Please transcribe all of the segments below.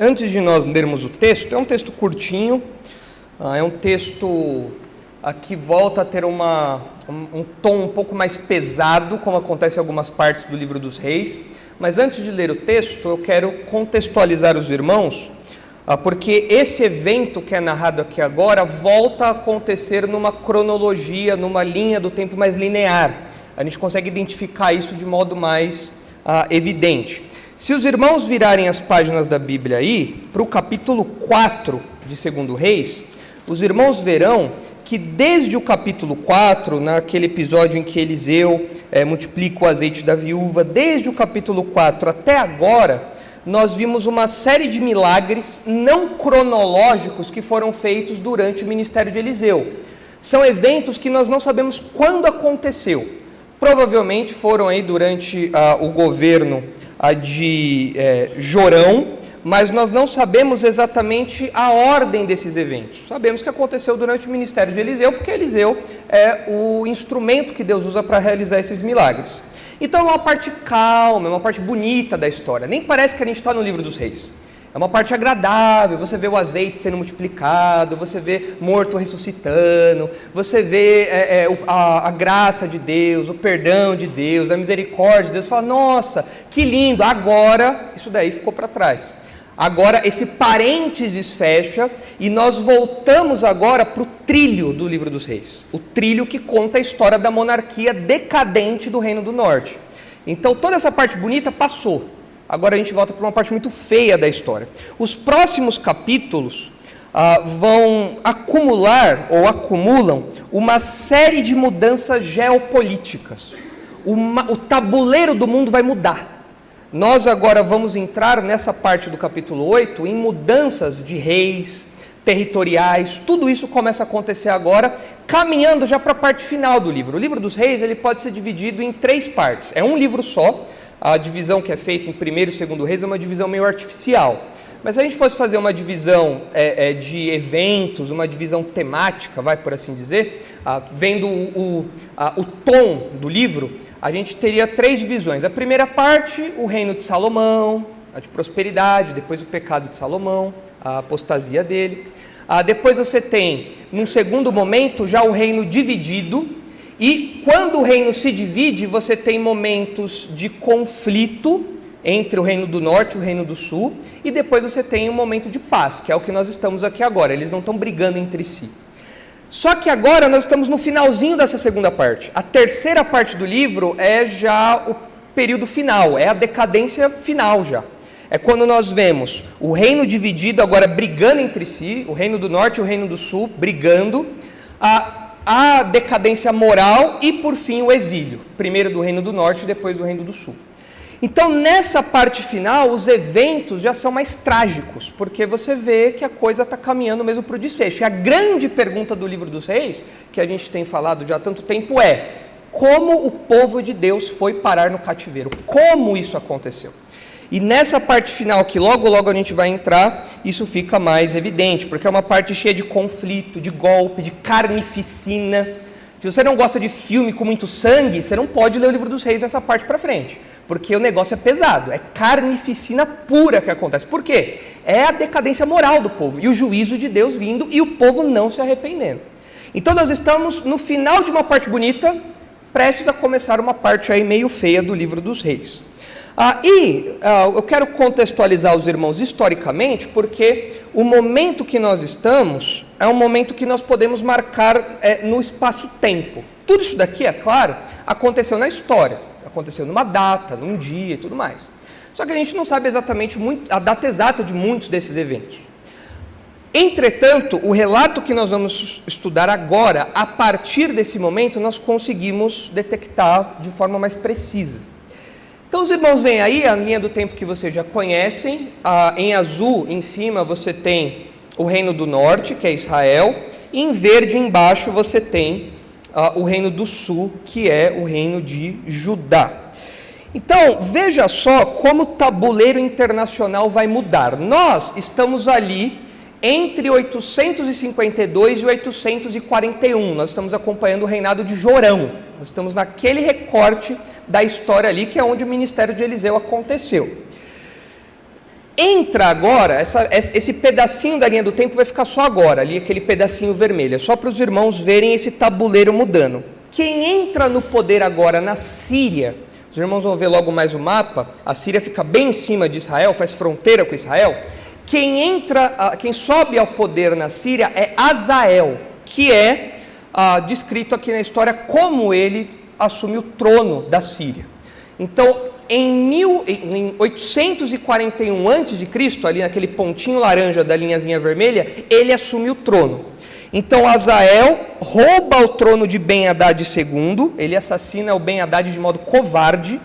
Antes de nós lermos o texto, é um texto curtinho, é um texto que volta a ter um tom um pouco mais pesado, como acontece em algumas partes do livro dos Reis. Mas antes de ler o texto, eu quero contextualizar os irmãos, porque esse evento que é narrado aqui agora volta a acontecer numa cronologia, numa linha do tempo mais linear. A gente consegue identificar isso de modo mais evidente. Se os irmãos virarem as páginas da Bíblia aí, para o capítulo 4 de 2 Reis, os irmãos verão que desde o capítulo 4, naquele episódio em que Eliseu multiplica o azeite da viúva, desde o capítulo 4 até agora, nós vimos uma série de milagres não cronológicos que foram feitos durante o ministério de Eliseu. São eventos que nós não sabemos quando aconteceu. Provavelmente foram aí durante o governo de Jorão, mas nós não sabemos exatamente a ordem desses eventos. Sabemos que aconteceu durante o ministério de Eliseu, porque Eliseu é o instrumento que Deus usa para realizar esses milagres. Então é uma parte calma, é uma parte bonita da história. Nem parece que a gente está no livro dos Reis. É uma parte agradável, você vê o azeite sendo multiplicado, você vê morto ressuscitando, você vê a graça de Deus, o perdão de Deus, a misericórdia de Deus. Você fala, nossa, que lindo, agora isso daí ficou para trás. Agora esse parênteses fecha e nós voltamos agora para o trilho do livro dos Reis. O trilho que conta a história da monarquia decadente do Reino do Norte. Então toda essa parte bonita passou. Agora a gente volta para uma parte muito feia da história. Os próximos capítulos vão acumular ou acumulam uma série de mudanças geopolíticas. O tabuleiro do mundo vai mudar. Nós agora vamos entrar nessa parte do capítulo 8 em mudanças de reis, territoriais, tudo isso começa a acontecer agora, caminhando já para a parte final do livro. O livro dos Reis ele pode ser dividido em 3 partes. É um livro só. A divisão que é feita em 1º e 2º Reis é uma divisão meio artificial. Mas se a gente fosse fazer uma divisão de eventos, uma divisão temática, vai por assim dizer, vendo o tom do livro, a gente teria 3 divisões. A primeira parte, o reino de Salomão, a de prosperidade, depois o pecado de Salomão, a apostasia dele. Depois você tem, num segundo momento, já o reino dividido. E quando o reino se divide, você tem momentos de conflito entre o reino do norte e o reino do sul, e depois você tem um momento de paz, que é o que nós estamos aqui agora. Eles não estão brigando entre si. Só que agora nós estamos no finalzinho dessa segunda parte. A terceira parte do livro é já o período final, é a decadência final já. É quando nós vemos o reino dividido agora brigando entre si, o reino do norte e o reino do sul brigando, a decadência moral e, por fim, o exílio. Primeiro do Reino do Norte e depois do Reino do Sul. Então, nessa parte final, os eventos já são mais trágicos, porque você vê que a coisa está caminhando mesmo para o desfecho. E a grande pergunta do livro dos Reis, que a gente tem falado já há tanto tempo, é como o povo de Deus foi parar no cativeiro? Como isso aconteceu? E nessa parte final, que logo a gente vai entrar, isso fica mais evidente, porque é uma parte cheia de conflito, de golpe, de carnificina. Se você não gosta de filme com muito sangue, você não pode ler o livro dos Reis nessa parte para frente, porque o negócio é pesado, é carnificina pura que acontece. Por quê? É a decadência moral do povo, e o juízo de Deus vindo, e o povo não se arrependendo. Então nós estamos no final de uma parte bonita, prestes a começar uma parte aí meio feia do livro dos Reis. Eu quero contextualizar os irmãos historicamente, porque o momento que nós estamos é um momento que nós podemos marcar no espaço-tempo. Tudo isso daqui, é claro, aconteceu na história, aconteceu numa data, num dia e tudo mais. Só que a gente não sabe exatamente a data exata de muitos desses eventos. Entretanto, o relato que nós vamos estudar agora, a partir desse momento, nós conseguimos detectar de forma mais precisa. Então os irmãos veem aí a linha do tempo que vocês já conhecem. Em azul, em cima, você tem o reino do norte, que é Israel. E em verde, embaixo, você tem o reino do sul, que é o reino de Judá. Então, veja só como o tabuleiro internacional vai mudar. Nós estamos ali entre 852 e 841. Nós estamos acompanhando o reinado de Jorão. Nós estamos naquele recorte da história ali, que é onde o ministério de Eliseu aconteceu. entra agora, esse pedacinho da linha do tempo vai ficar só agora, ali aquele pedacinho vermelho, é só para os irmãos verem esse tabuleiro mudando. Quem entra no poder agora na Síria, os irmãos vão ver logo mais o mapa, a Síria fica bem em cima de Israel, faz fronteira com Israel. Quem sobe ao poder na Síria é Azael, que é descrito aqui na história como ele assume o trono da Síria. Então, em 841 a.C., ali naquele pontinho laranja da linhazinha vermelha, ele assume o trono. Então, Azael rouba o trono de Ben-Hadad II, ele assassina o Ben-Hadad de modo covarde,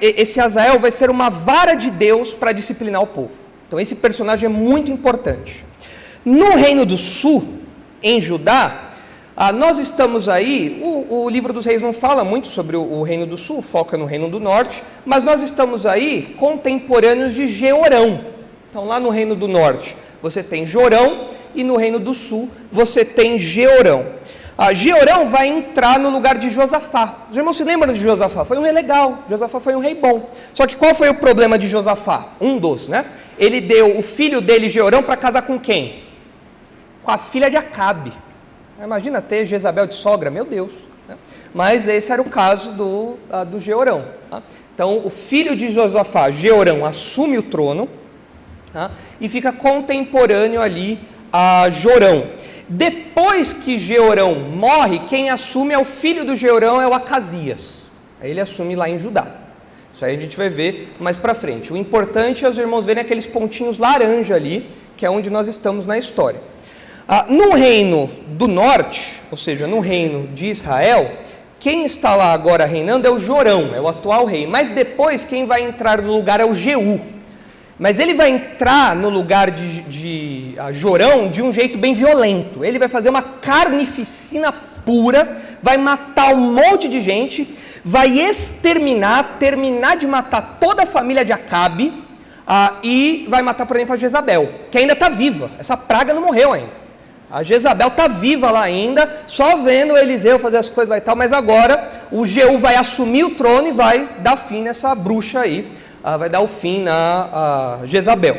esse Azael vai ser uma vara de Deus para disciplinar o povo. Então, esse personagem é muito importante. No Reino do Sul, em Judá, nós estamos aí, o livro dos reis não fala muito sobre o Reino do Sul, foca no Reino do Norte, mas nós estamos aí contemporâneos de Jeorão. Então, lá no Reino do Norte, você tem Jorão, e no Reino do Sul, você tem Jeorão. Jeorão vai entrar no lugar de Josafá. Os irmãos se lembram de Josafá? Foi um rei legal, Josafá foi um rei bom. Só que qual foi o problema de Josafá? Né? Ele deu o filho dele, Jeorão, para casar com quem? Com a filha de Acabe. Imagina ter Jezabel de sogra, meu Deus. Né? Mas esse era o caso do Jeorão. Tá? Então, o filho de Josafá, Jeorão, assume o trono, tá? E fica contemporâneo ali a Jorão. Depois que Jeorão morre, quem assume é o filho do Jeorão, é o Acasias. Aí ele assume lá em Judá. Isso aí a gente vai ver mais para frente. O importante é os irmãos verem aqueles pontinhos laranja ali, que é onde nós estamos na história. No Reino do Norte, ou seja, no Reino de Israel, quem está lá agora reinando é o Jorão, é o atual rei. Mas depois quem vai entrar no lugar é o Jeú. Mas ele vai entrar no lugar de Jorão de um jeito bem violento. Ele vai fazer uma carnificina pura, vai matar um monte de gente, vai terminar de matar toda a família de Acabe, e vai matar, por exemplo, a Jezabel, que ainda está viva. Essa praga não morreu ainda. A Jezabel está viva lá ainda, só vendo Eliseu fazer as coisas lá e tal, mas agora o Jeú vai assumir o trono e vai dar fim nessa bruxa aí, vai dar o fim na Jezabel.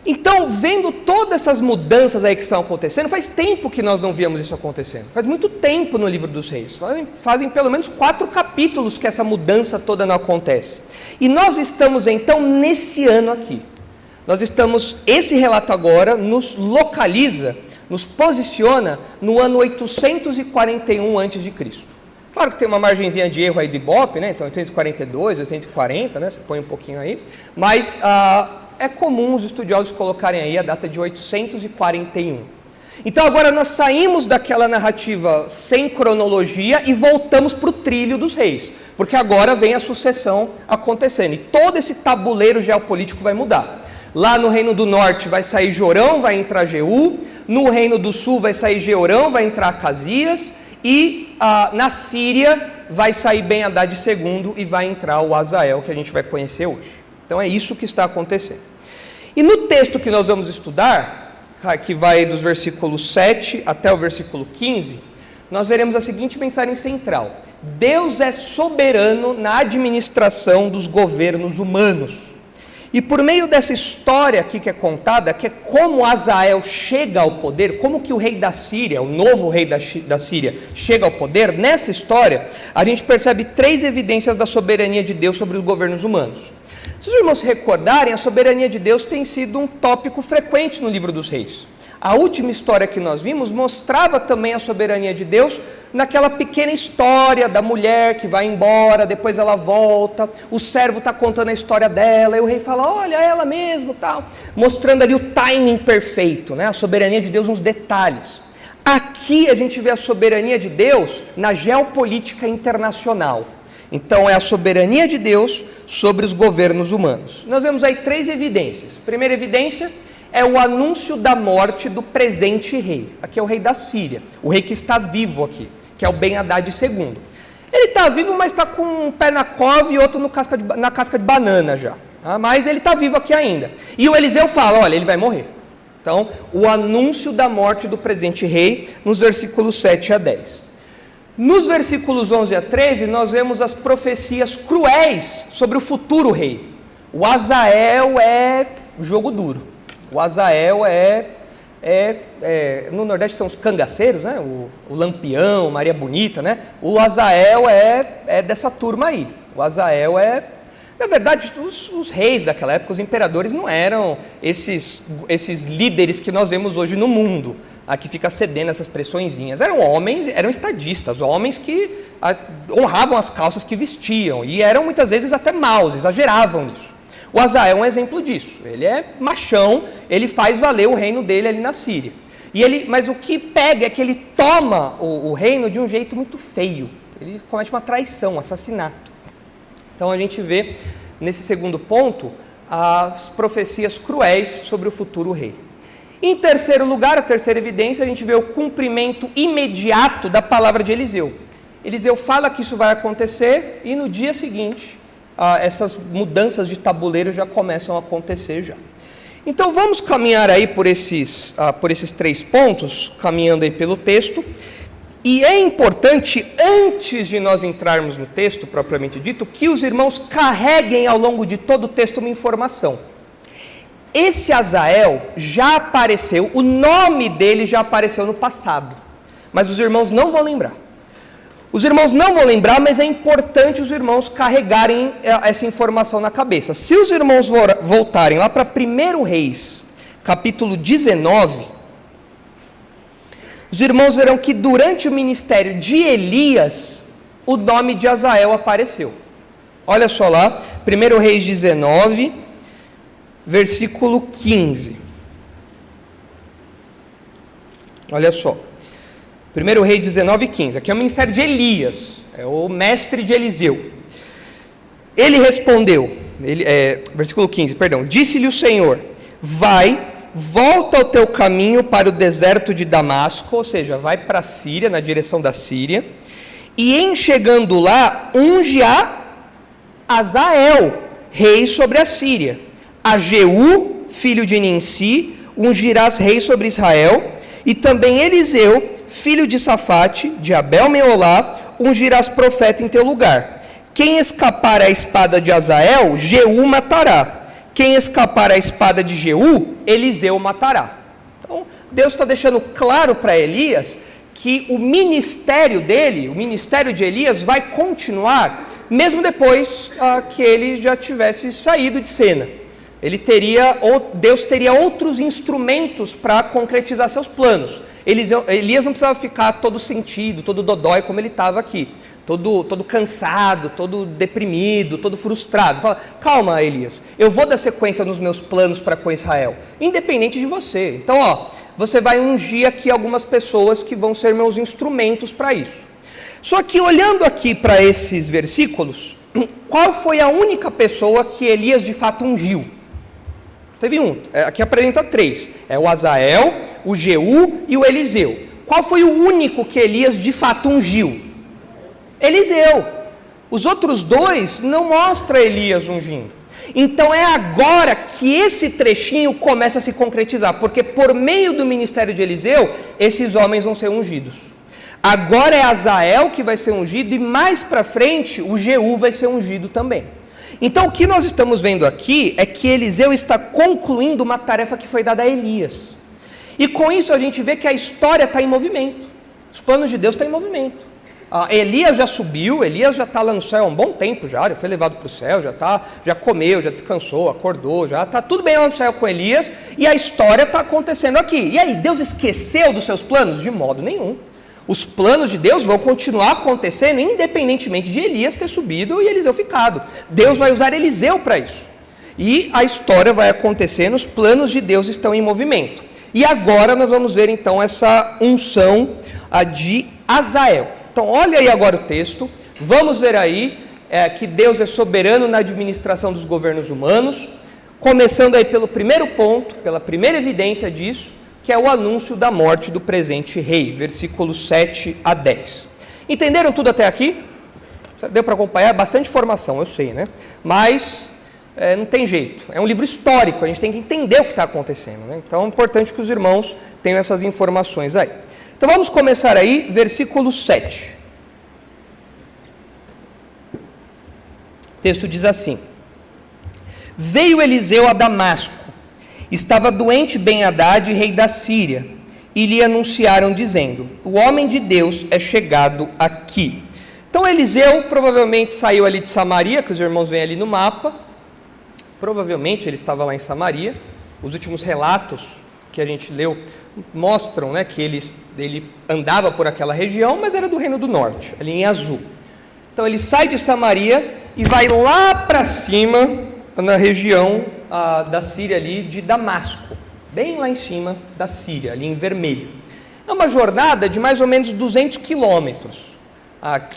Então, vendo todas essas mudanças aí que estão acontecendo, faz tempo que nós não víamos isso acontecendo. Faz muito tempo no livro dos reis. Fazem pelo menos 4 capítulos que essa mudança toda não acontece. E nós estamos então nesse ano aqui. Esse relato agora nos localiza, nos posiciona no ano 841 a.C. Claro que tem uma margenzinha de erro aí de Ibope, né? Então 842, 840, né? Você põe um pouquinho aí. Mas é comum os estudiosos colocarem aí a data de 841. Então agora nós saímos daquela narrativa sem cronologia e voltamos para o trilho dos reis. Porque agora vem a sucessão acontecendo. E todo esse tabuleiro geopolítico vai mudar. Lá no Reino do Norte vai sair Jorão, vai entrar Jeú. No Reino do Sul vai sair Jeorão, vai entrar Acasias. E na Síria vai sair Ben-Hadad II e vai entrar o Azael, que a gente vai conhecer hoje. Então é isso que está acontecendo. E no texto que nós vamos estudar, que vai dos versículos 7 até o versículo 15, nós veremos a seguinte mensagem central: Deus é soberano na administração dos governos humanos. E por meio dessa história aqui que é contada, que é como Azael chega ao poder, como que o rei da Síria, o novo rei da Síria, chega ao poder, nessa história, a gente percebe 3 evidências da soberania de Deus sobre os governos humanos. Se os irmãos se recordarem, a soberania de Deus tem sido um tópico frequente no livro dos reis. A última história que nós vimos mostrava também a soberania de Deus naquela pequena história da mulher que vai embora, depois ela volta, o servo está contando a história dela, e o rei fala, olha, ela mesmo, tal, mostrando ali o timing perfeito, né? A soberania de Deus nos detalhes. Aqui a gente vê a soberania de Deus na geopolítica internacional. Então é a soberania de Deus sobre os governos humanos. Nós vemos aí 3 evidências. Primeira evidência é o anúncio da morte do presente rei. Aqui é o rei da Síria, o rei que está vivo aqui, que é o Ben-Hadad II. Ele está vivo, mas está com um pé na cova e outro na casca de banana já. Mas ele está vivo aqui ainda. E o Eliseu fala, olha, ele vai morrer. Então, o anúncio da morte do presente rei, nos versículos 7 a 10. Nos versículos 11 a 13, nós vemos as profecias cruéis sobre o futuro rei. O Azael é jogo duro. O Azael no Nordeste são os cangaceiros, né? O Lampião, Maria Bonita, né? O Azael é dessa turma aí. O Azael na verdade, os reis daquela época, os imperadores, não eram esses líderes que nós vemos hoje no mundo, que fica cedendo essas pressõezinhas. Eram homens, eram estadistas, homens que honravam as calças que vestiam e eram muitas vezes até maus, exageravam nisso. O Azael é um exemplo disso. Ele é machão, ele faz valer o reino dele ali na Síria. Mas o que pega é que ele toma o reino de um jeito muito feio. Ele comete uma traição, um assassinato. Então a gente vê, nesse segundo ponto, as profecias cruéis sobre o futuro rei. Em terceiro lugar, a terceira evidência, a gente vê o cumprimento imediato da palavra de Eliseu. Eliseu fala que isso vai acontecer e no dia seguinte, essas mudanças de tabuleiro já começam a acontecer já. Então vamos caminhar aí por esses 3 pontos, caminhando aí pelo texto. E é importante, antes de nós entrarmos no texto propriamente dito, que os irmãos carreguem ao longo de todo o texto uma informação. Esse Azael já apareceu, o nome dele já apareceu no passado, mas os irmãos não vão lembrar. Os irmãos não vão lembrar, mas é importante os irmãos carregarem essa informação na cabeça. Se os irmãos voltarem lá para 1 Reis, capítulo 19... os irmãos verão que durante o ministério de Elias, o nome de Azael apareceu. Olha só lá, 1 Reis 19, versículo 15. Olha só, 1 Reis 19, 15. Aqui é o ministério de Elias, é o mestre de Eliseu. Ele respondeu, versículo 15, perdão. Disse-lhe o Senhor, vai, volta ao teu caminho para o deserto de Damasco, ou seja, vai para a Síria, na direção da Síria, e em chegando lá, unge a Azael, rei sobre a Síria. A Jeú, filho de Ninsi, ungirás rei sobre Israel, e também Eliseu, filho de Safate, de Abel-Meolá, ungirás profeta em teu lugar. Quem escapar à espada de Azael, Jeú matará. Quem escapar à espada de Jeú, Eliseu matará. Então, Deus está deixando claro para Elias que o ministério dele, o ministério de Elias, vai continuar, mesmo depois que ele já tivesse saído de cena. Deus teria outros instrumentos para concretizar seus planos. Elias não precisava ficar todo sentido, todo dodói como ele estava aqui. Todo cansado, todo deprimido, todo frustrado. Fala, calma, Elias, eu vou dar sequência nos meus planos para com Israel, independente de você. Então, você vai ungir aqui algumas pessoas que vão ser meus instrumentos para isso. Só que olhando aqui para esses versículos, qual foi a única pessoa que Elias de fato ungiu? Teve aqui apresenta 3, é o Azael, o Jeú e o Eliseu. Qual foi o único que Elias de fato ungiu? Eliseu. Os outros 2 não mostram Elias ungindo. Então é agora que esse trechinho começa a se concretizar, porque por meio do ministério de Eliseu, esses homens vão ser ungidos. Agora é Azael que vai ser ungido e mais para frente o Jeú vai ser ungido também. Então o que nós estamos vendo aqui é que Eliseu está concluindo uma tarefa que foi dada a Elias. E com isso a gente vê que a história está em movimento. Os planos de Deus estão em movimento. Elias já subiu, Elias já está lá no céu há um bom tempo já foi levado para o céu, já comeu, já descansou, acordou, já está tudo bem lá no céu com Elias, e a história está acontecendo aqui. E aí, Deus esqueceu dos seus planos? De modo nenhum. Os planos de Deus vão continuar acontecendo, independentemente de Elias ter subido e Eliseu ficado. Deus vai usar Eliseu para isso. E a história vai acontecendo, os planos de Deus estão em movimento. E agora nós vamos ver então essa unção de Azael. Então, olha aí agora o texto, vamos ver aí que Deus é soberano na administração dos governos humanos, começando aí pelo primeiro ponto, pela primeira evidência disso, que é o anúncio da morte do presente rei, versículos 7 a 10. Entenderam tudo até aqui? Deu para acompanhar? Bastante informação, eu sei, né? Mas não tem jeito, é um livro histórico, a gente tem que entender o que está acontecendo, né? Então é importante que os irmãos tenham essas informações aí. Então vamos começar aí, versículo 7. O texto diz assim: Veio Eliseu a Damasco. Estava doente Ben-Hadad, rei da Síria, e lhe anunciaram dizendo: o homem de Deus é chegado aqui. Então Eliseu provavelmente saiu ali de Samaria, que os irmãos veem ali no mapa. Provavelmente ele estava lá em Samaria. Os últimos relatos que a gente leu mostram, né, que ele andava por aquela região, mas era do Reino do Norte, ali em azul. Então ele sai de Samaria e vai lá para cima, na região da Síria ali, de Damasco, bem lá em cima da Síria, ali em vermelho. É uma jornada de mais ou menos 200 quilômetros.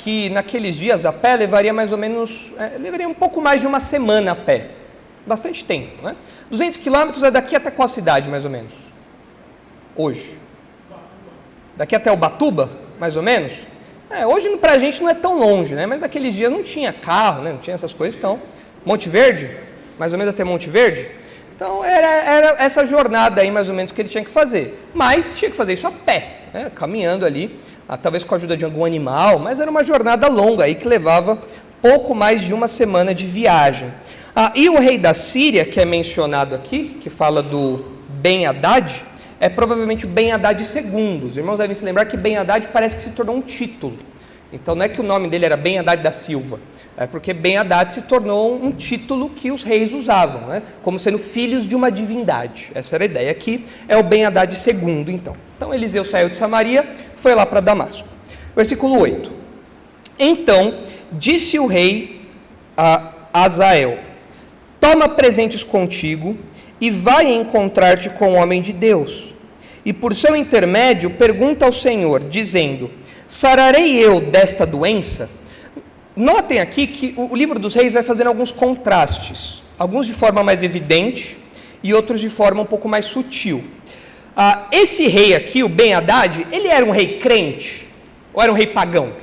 Que naqueles dias a pé levaria mais ou menos, levaria um pouco mais de uma semana a pé. Bastante tempo, né? 200 quilômetros é daqui até qual cidade, mais ou menos? Hoje? Daqui até Ubatuba, mais ou menos? Hoje pra gente não é tão longe, né? Mas naqueles dias não tinha carro, né? Não tinha essas coisas, então... Monte Verde? Mais ou menos até Monte Verde? Então era essa jornada aí, mais ou menos, que ele tinha que fazer. Mas tinha que fazer isso a pé, né? Caminhando ali, talvez com a ajuda de algum animal, mas era uma jornada longa aí que levava pouco mais de uma semana de viagem. E o rei da Síria, que é mencionado aqui, que fala do Ben-Hadad, é provavelmente o Ben-Hadad II. Os irmãos devem se lembrar que Ben-Hadad parece que se tornou um título. Então não é que o nome dele era Ben-Hadad da Silva, é porque Ben-Hadad se tornou um título que os reis usavam, né? Como sendo filhos de uma divindade. Essa era a ideia aqui, é o Ben-Hadad II, então. Então Eliseu saiu de Samaria, foi lá para Damasco. Versículo 8. Então disse o rei a Hazael: toma presentes contigo e vai encontrar-te com o homem de Deus. E por seu intermédio pergunta ao Senhor, dizendo: sararei eu desta doença? Notem aqui que o livro dos reis vai fazendo alguns contrastes, alguns de forma mais evidente e outros de forma um pouco mais sutil. Esse rei aqui, o Ben-Hadad, ele era um rei crente ou era um rei pagão?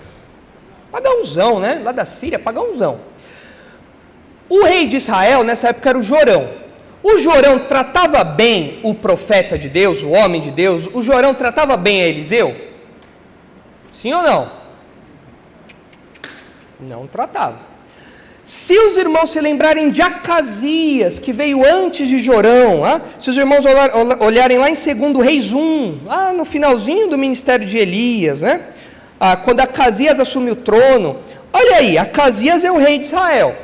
Pagãozão, né? Lá da Síria, pagãozão. O rei de Israel, nessa época, era o Jorão. O Jorão tratava bem o profeta de Deus, o homem de Deus? O Jorão tratava bem a Eliseu? Sim ou não? Não tratava. Se os irmãos se lembrarem de Acasias, que veio antes de Jorão, se os irmãos olharem lá em 2 Reis 1, lá no finalzinho do ministério de Elias, né? Quando Acasias assumiu o trono, olha aí, Acasias é o rei de Israel.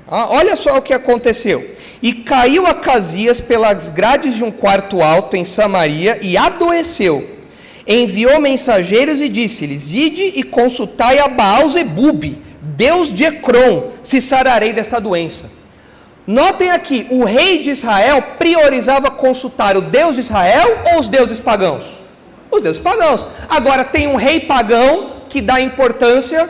Olha só o que aconteceu. E caiu Acasias pelas grades de um quarto alto em Samaria e adoeceu. Enviou mensageiros e disse-lhes: ide e consultai a Baal-zebub, Deus de Ecrom, se sararei desta doença. Notem aqui, o rei de Israel priorizava consultar o Deus de Israel ou os deuses pagãos? Os deuses pagãos. Agora tem um rei pagão que dá importância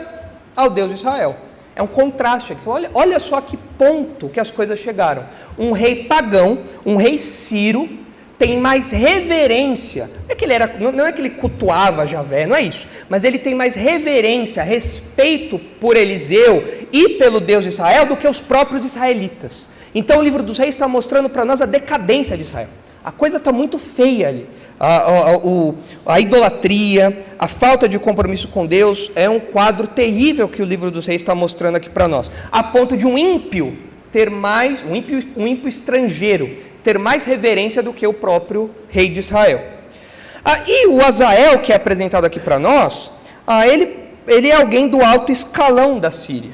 ao Deus de Israel. É um contraste aqui. Olha só que ponto que as coisas chegaram. Um rei pagão, um rei Ciro, tem mais reverência. Não é que ele cultuava Javé, não é isso. Mas ele tem mais reverência, respeito por Eliseu e pelo Deus de Israel do que os próprios israelitas. Então o livro dos reis está mostrando para nós a decadência de Israel. A coisa está muito feia ali. A idolatria, a falta de compromisso com Deus é um quadro terrível que o livro dos reis está mostrando aqui para nós. A ponto de um ímpio ter mais, um ímpio estrangeiro, ter mais reverência do que o próprio rei de Israel. E o Hazael, que é apresentado aqui para nós, ele é alguém do alto escalão da Síria,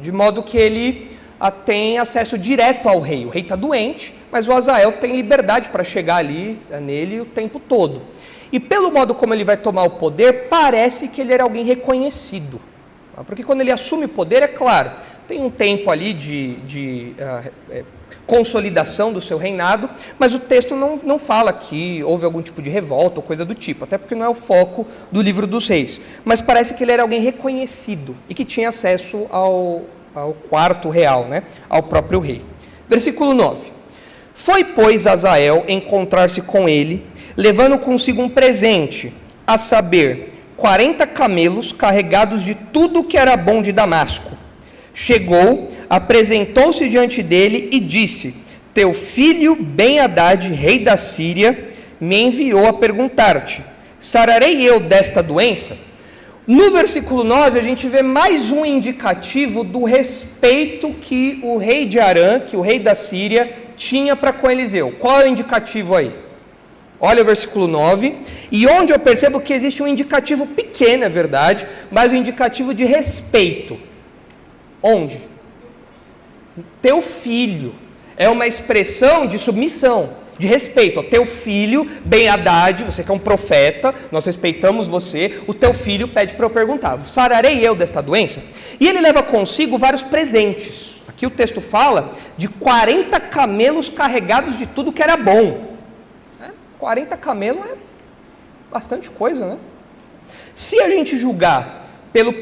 de modo que ele tem acesso direto ao rei. O rei está doente, mas o Hazael tem liberdade para chegar ali nele o tempo todo. E pelo modo como ele vai tomar o poder, parece que ele era alguém reconhecido. Porque quando ele assume o poder, é claro, tem um tempo ali de consolidação do seu reinado, mas o texto não fala que houve algum tipo de revolta ou coisa do tipo, até porque não é o foco do livro dos reis. Mas parece que ele era alguém reconhecido e que tinha acesso ao quarto real, né? Ao próprio rei. Versículo 9. Foi, pois, Hazael encontrar-se com ele, levando consigo um presente, a saber, 40 camelos carregados de tudo que era bom de Damasco. Chegou, apresentou-se diante dele e disse: teu filho Ben-Hadad, rei da Síria, me enviou a perguntar-te: sararei eu desta doença? No versículo 9, a gente vê mais um indicativo do respeito que o rei de Arã, que o rei da Síria, tinha para com Eliseu. Qual é o indicativo aí? Olha o versículo 9, e onde eu percebo que existe um indicativo pequeno, é verdade, mas um indicativo de respeito. Onde? Teu filho. É uma expressão de submissão, de respeito. Teu filho, Ben-Hadad, você que é um profeta, nós respeitamos você, o teu filho pede para eu perguntar, sararei eu desta doença? E ele leva consigo vários presentes. Aqui o texto fala de 40 camelos carregados de tudo que era bom. 40 camelos é bastante coisa, né? Se a gente julgar pelos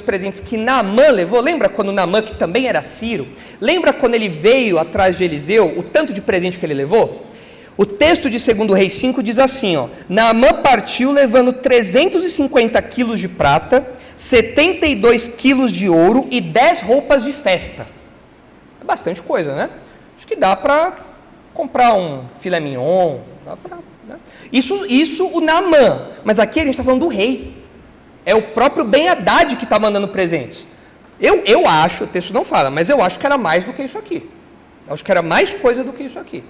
presentes que Naamã levou, lembra quando Naamã, que também era sírio, lembra quando ele veio atrás de Eliseu, o tanto de presente que ele levou? O texto de 2 Reis 5 diz assim, ó, Naamã partiu levando 350 quilos de prata, 72 quilos de ouro e 10 roupas de festa. É bastante coisa, né? Acho que dá para comprar um filé mignon, dá pra, né? Isso o Naamã, mas aqui a gente está falando do rei. É o próprio Ben-Hadad que está mandando presentes. Eu acho, o texto não fala, mas eu acho que era mais do que isso aqui. Eu acho que era mais coisa do que isso aqui.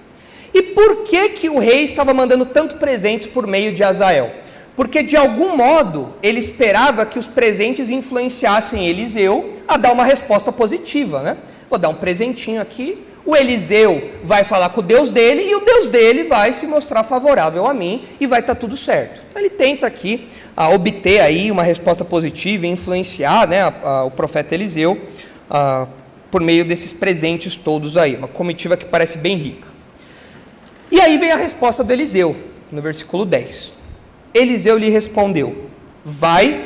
E por que o rei estava mandando tanto presentes por meio de Azael? Porque de algum modo ele esperava que os presentes influenciassem Eliseu a dar uma resposta positiva, né? Vou dar um presentinho aqui, o Eliseu vai falar com o Deus dele e o Deus dele vai se mostrar favorável a mim e vai estar tudo certo. Então ele tenta aqui obter aí uma resposta positiva e influenciar, né, o profeta Eliseu por meio desses presentes todos aí, uma comitiva que parece bem rica. E aí vem a resposta do Eliseu, no versículo 10. Eliseu lhe respondeu, vai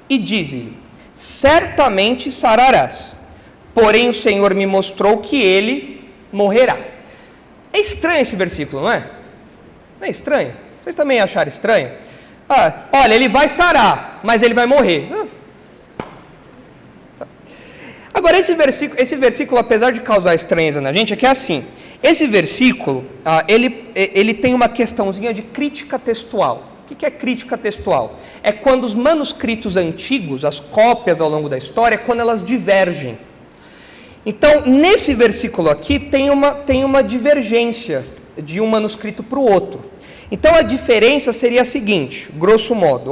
e dize-lhe, certamente sararás, porém o Senhor me mostrou que ele morrerá. É estranho esse versículo, não é? Não é estranho? Vocês também acharam estranho? Olha, ele vai sarar, mas ele vai morrer. Agora, esse versículo, apesar de causar estranheza na gente, é que é assim, esse versículo, ele tem uma questãozinha de crítica textual. O que é crítica textual? É quando os manuscritos antigos, as cópias ao longo da história, quando elas divergem. Então, nesse versículo aqui, tem uma divergência de um manuscrito para o outro. Então, a diferença seria a seguinte, grosso modo,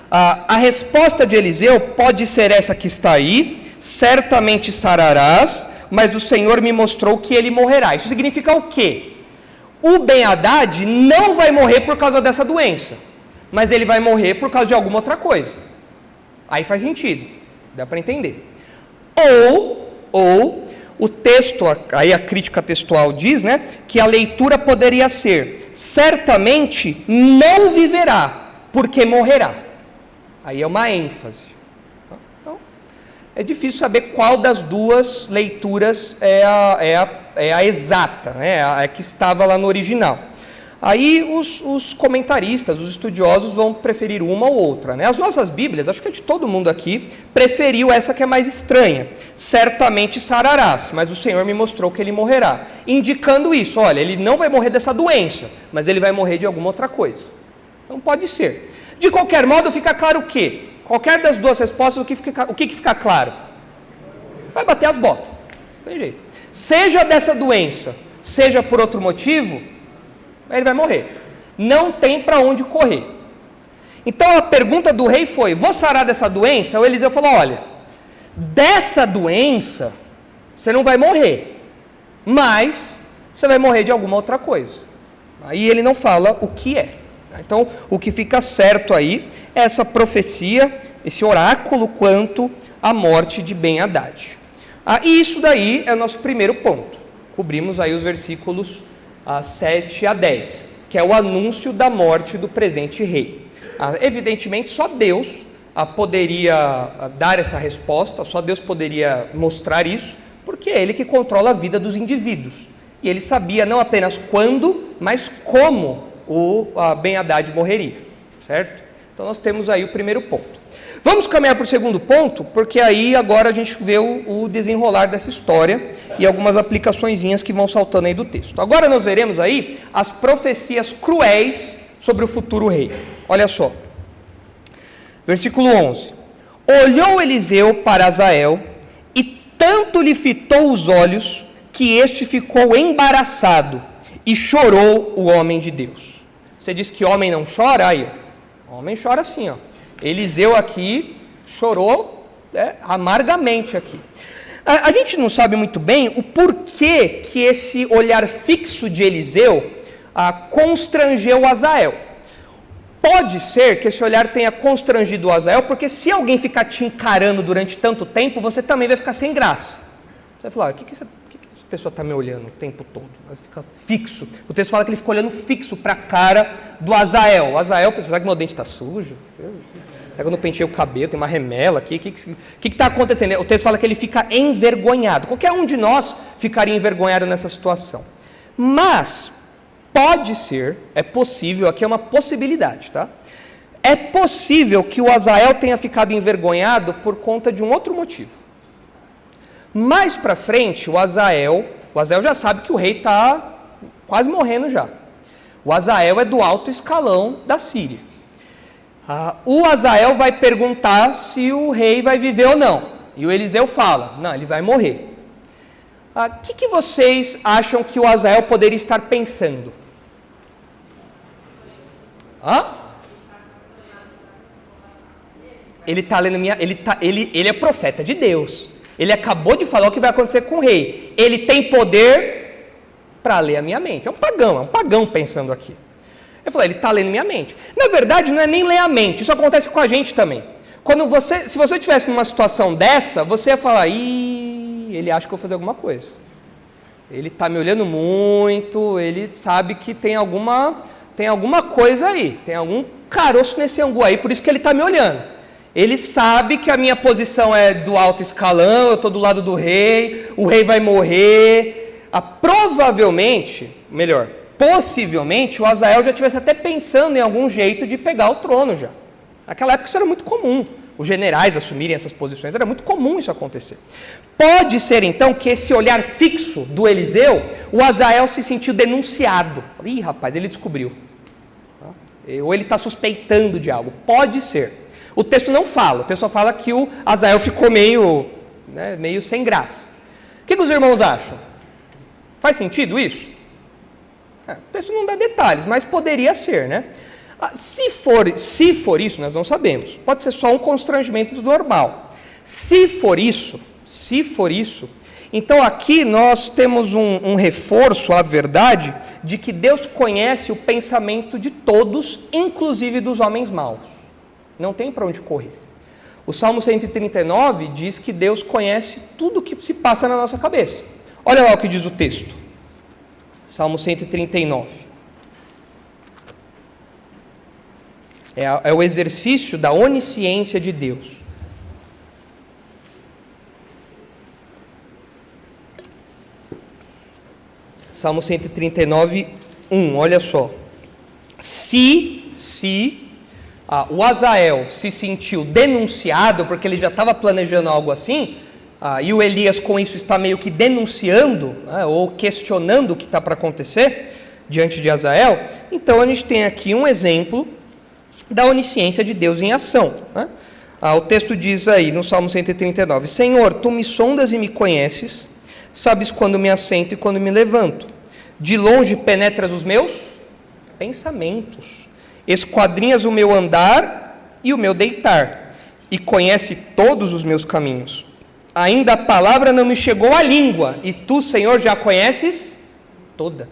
a resposta de Eliseu pode ser essa que está aí, certamente sararás, mas o Senhor me mostrou que ele morrerá. Isso significa o quê? O Ben-Hadad não vai morrer por causa dessa doença, mas ele vai morrer por causa de alguma outra coisa. Aí faz sentido, dá para entender. Ou o texto, aí a crítica textual diz, né, que a leitura poderia ser, certamente não viverá, porque morrerá. Aí é uma ênfase. Então, é difícil saber qual das duas leituras é a exata, né, a que estava lá no original. Aí os comentaristas, os estudiosos vão preferir uma ou outra, né? As nossas Bíblias, acho que é de todo mundo aqui, preferiu essa que é mais estranha. Certamente sararás, mas o Senhor me mostrou que ele morrerá. Indicando isso, olha, ele não vai morrer dessa doença, mas ele vai morrer de alguma outra coisa. Então pode ser. De qualquer modo, fica claro o quê? Qualquer das duas respostas, o que fica claro? Vai bater as botas. Não tem jeito. Seja dessa doença, seja por outro motivo, ele vai morrer. Não tem para onde correr. Então a pergunta do rei foi, vou sarar dessa doença? O Eliseu falou, olha, dessa doença você não vai morrer, mas você vai morrer de alguma outra coisa. Aí ele não fala o que é. Então o que fica certo aí é essa profecia, esse oráculo quanto à morte de Ben-Hadad. E isso daí é o nosso primeiro ponto. Cobrimos aí os versículos 7 a 10, que é o anúncio da morte do presente rei. Evidentemente, só Deus poderia dar essa resposta, só Deus poderia mostrar isso, porque é Ele que controla a vida dos indivíduos. E Ele sabia não apenas quando, mas como o Ben-Hadad morreria, certo? Então nós temos aí o primeiro ponto. Vamos caminhar para o segundo ponto, porque aí agora a gente vê o desenrolar dessa história e algumas aplicaçõezinhas que vão saltando aí do texto. Agora nós veremos aí as profecias cruéis sobre o futuro rei. Olha só. Versículo 11. Olhou Eliseu para Azael e tanto lhe fitou os olhos que este ficou embaraçado e chorou o homem de Deus. Você diz que homem não chora? Aí, ó. Homem chora assim, ó. Eliseu aqui chorou amargamente aqui. A gente não sabe muito bem o porquê que esse olhar fixo de Eliseu constrangeu Azael. Pode ser que esse olhar tenha constrangido o Azael, porque se alguém ficar te encarando durante tanto tempo, você também vai ficar sem graça. Você vai falar, o que essa pessoa está me olhando o tempo todo? Vai ficar fixo. O texto fala que ele ficou olhando fixo para a cara do Azael. O Azael pensa, será que meu dente está sujo? Será que eu não pentei o cabelo? Tem uma remela aqui? O que está acontecendo? O texto fala que ele fica envergonhado. Qualquer um de nós ficaria envergonhado nessa situação. Mas pode ser, é possível, aqui é uma possibilidade, tá? É possível que o Azael tenha ficado envergonhado por conta de um outro motivo. Mais para frente, o Azael já sabe que o rei está quase morrendo já. O Azael é do alto escalão da Síria. O Azael vai perguntar se o rei vai viver ou não. E o Eliseu fala, não, ele vai morrer. O que vocês acham que o Azael poderia estar pensando? Ele está lendo ele é profeta de Deus. Ele acabou de falar o que vai acontecer com o rei. Ele tem poder para ler a minha mente. É um pagão pensando aqui. Eu falei, ele está lendo minha mente. Na verdade, não é nem ler a mente. Isso acontece com a gente também. Se você estivesse numa situação dessa, você ia falar, ele acha que eu vou fazer alguma coisa. Ele está me olhando muito, ele sabe que tem alguma coisa aí, tem algum caroço nesse angu aí, por isso que ele está me olhando. Ele sabe que a minha posição é do alto escalão, eu estou do lado do rei, o rei vai morrer. Possivelmente, o Azael já estivesse até pensando em algum jeito de pegar o trono já. Naquela época isso era muito comum. Os generais assumirem essas posições, era muito comum isso acontecer. Pode ser então que esse olhar fixo do Eliseu, o Azael se sentiu denunciado. Ih, rapaz, ele descobriu. Ou ele está suspeitando de algo. Pode ser. O texto não fala, o texto só fala que o Azael ficou meio sem graça. O que os irmãos acham? Faz sentido isso? O texto não dá detalhes, mas poderia ser, né? Se for isso, nós não sabemos. Pode ser só um constrangimento normal. Se for isso, então aqui nós temos um reforço à verdade de que Deus conhece o pensamento de todos, inclusive dos homens maus. Não tem para onde correr. O Salmo 139 diz que Deus conhece tudo o que se passa na nossa cabeça. Olha lá o que diz o texto. Salmo 139. É o exercício da onisciência de Deus. Salmo 139, 1, olha só. O Azael se sentiu denunciado, porque ele já estava planejando algo assim, e o Elias com isso está meio que denunciando, ou questionando o que está para acontecer diante de Azael, então a gente tem aqui um exemplo da onisciência de Deus em ação. O texto diz aí no Salmo 139, Senhor, Tu me sondas e me conheces, sabes quando me assento e quando me levanto, de longe penetras os meus pensamentos. Esquadrinhas o meu andar e o meu deitar, e conhece todos os meus caminhos. Ainda a palavra não me chegou à língua, e tu, Senhor, já conheces toda.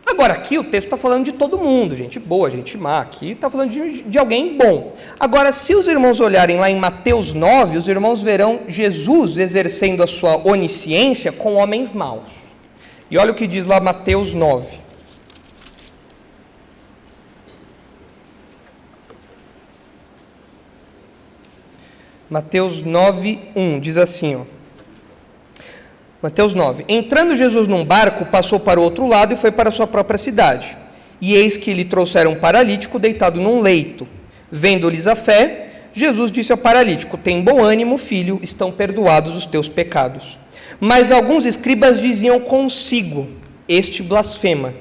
Agora, aqui o texto está falando de todo mundo, gente boa, gente má, aqui está falando de alguém bom. Agora, se os irmãos olharem lá em Mateus 9, os irmãos verão Jesus exercendo a sua onisciência com homens maus. E olha o que diz lá Mateus 9. Mateus 9, 1, diz assim, Mateus 9, entrando Jesus num barco, passou para o outro lado e foi para a sua própria cidade. E eis que lhe trouxeram um paralítico deitado num leito. Vendo-lhes a fé, Jesus disse ao paralítico, tem bom ânimo, filho, estão perdoados os teus pecados. Mas alguns escribas diziam consigo, este blasfema.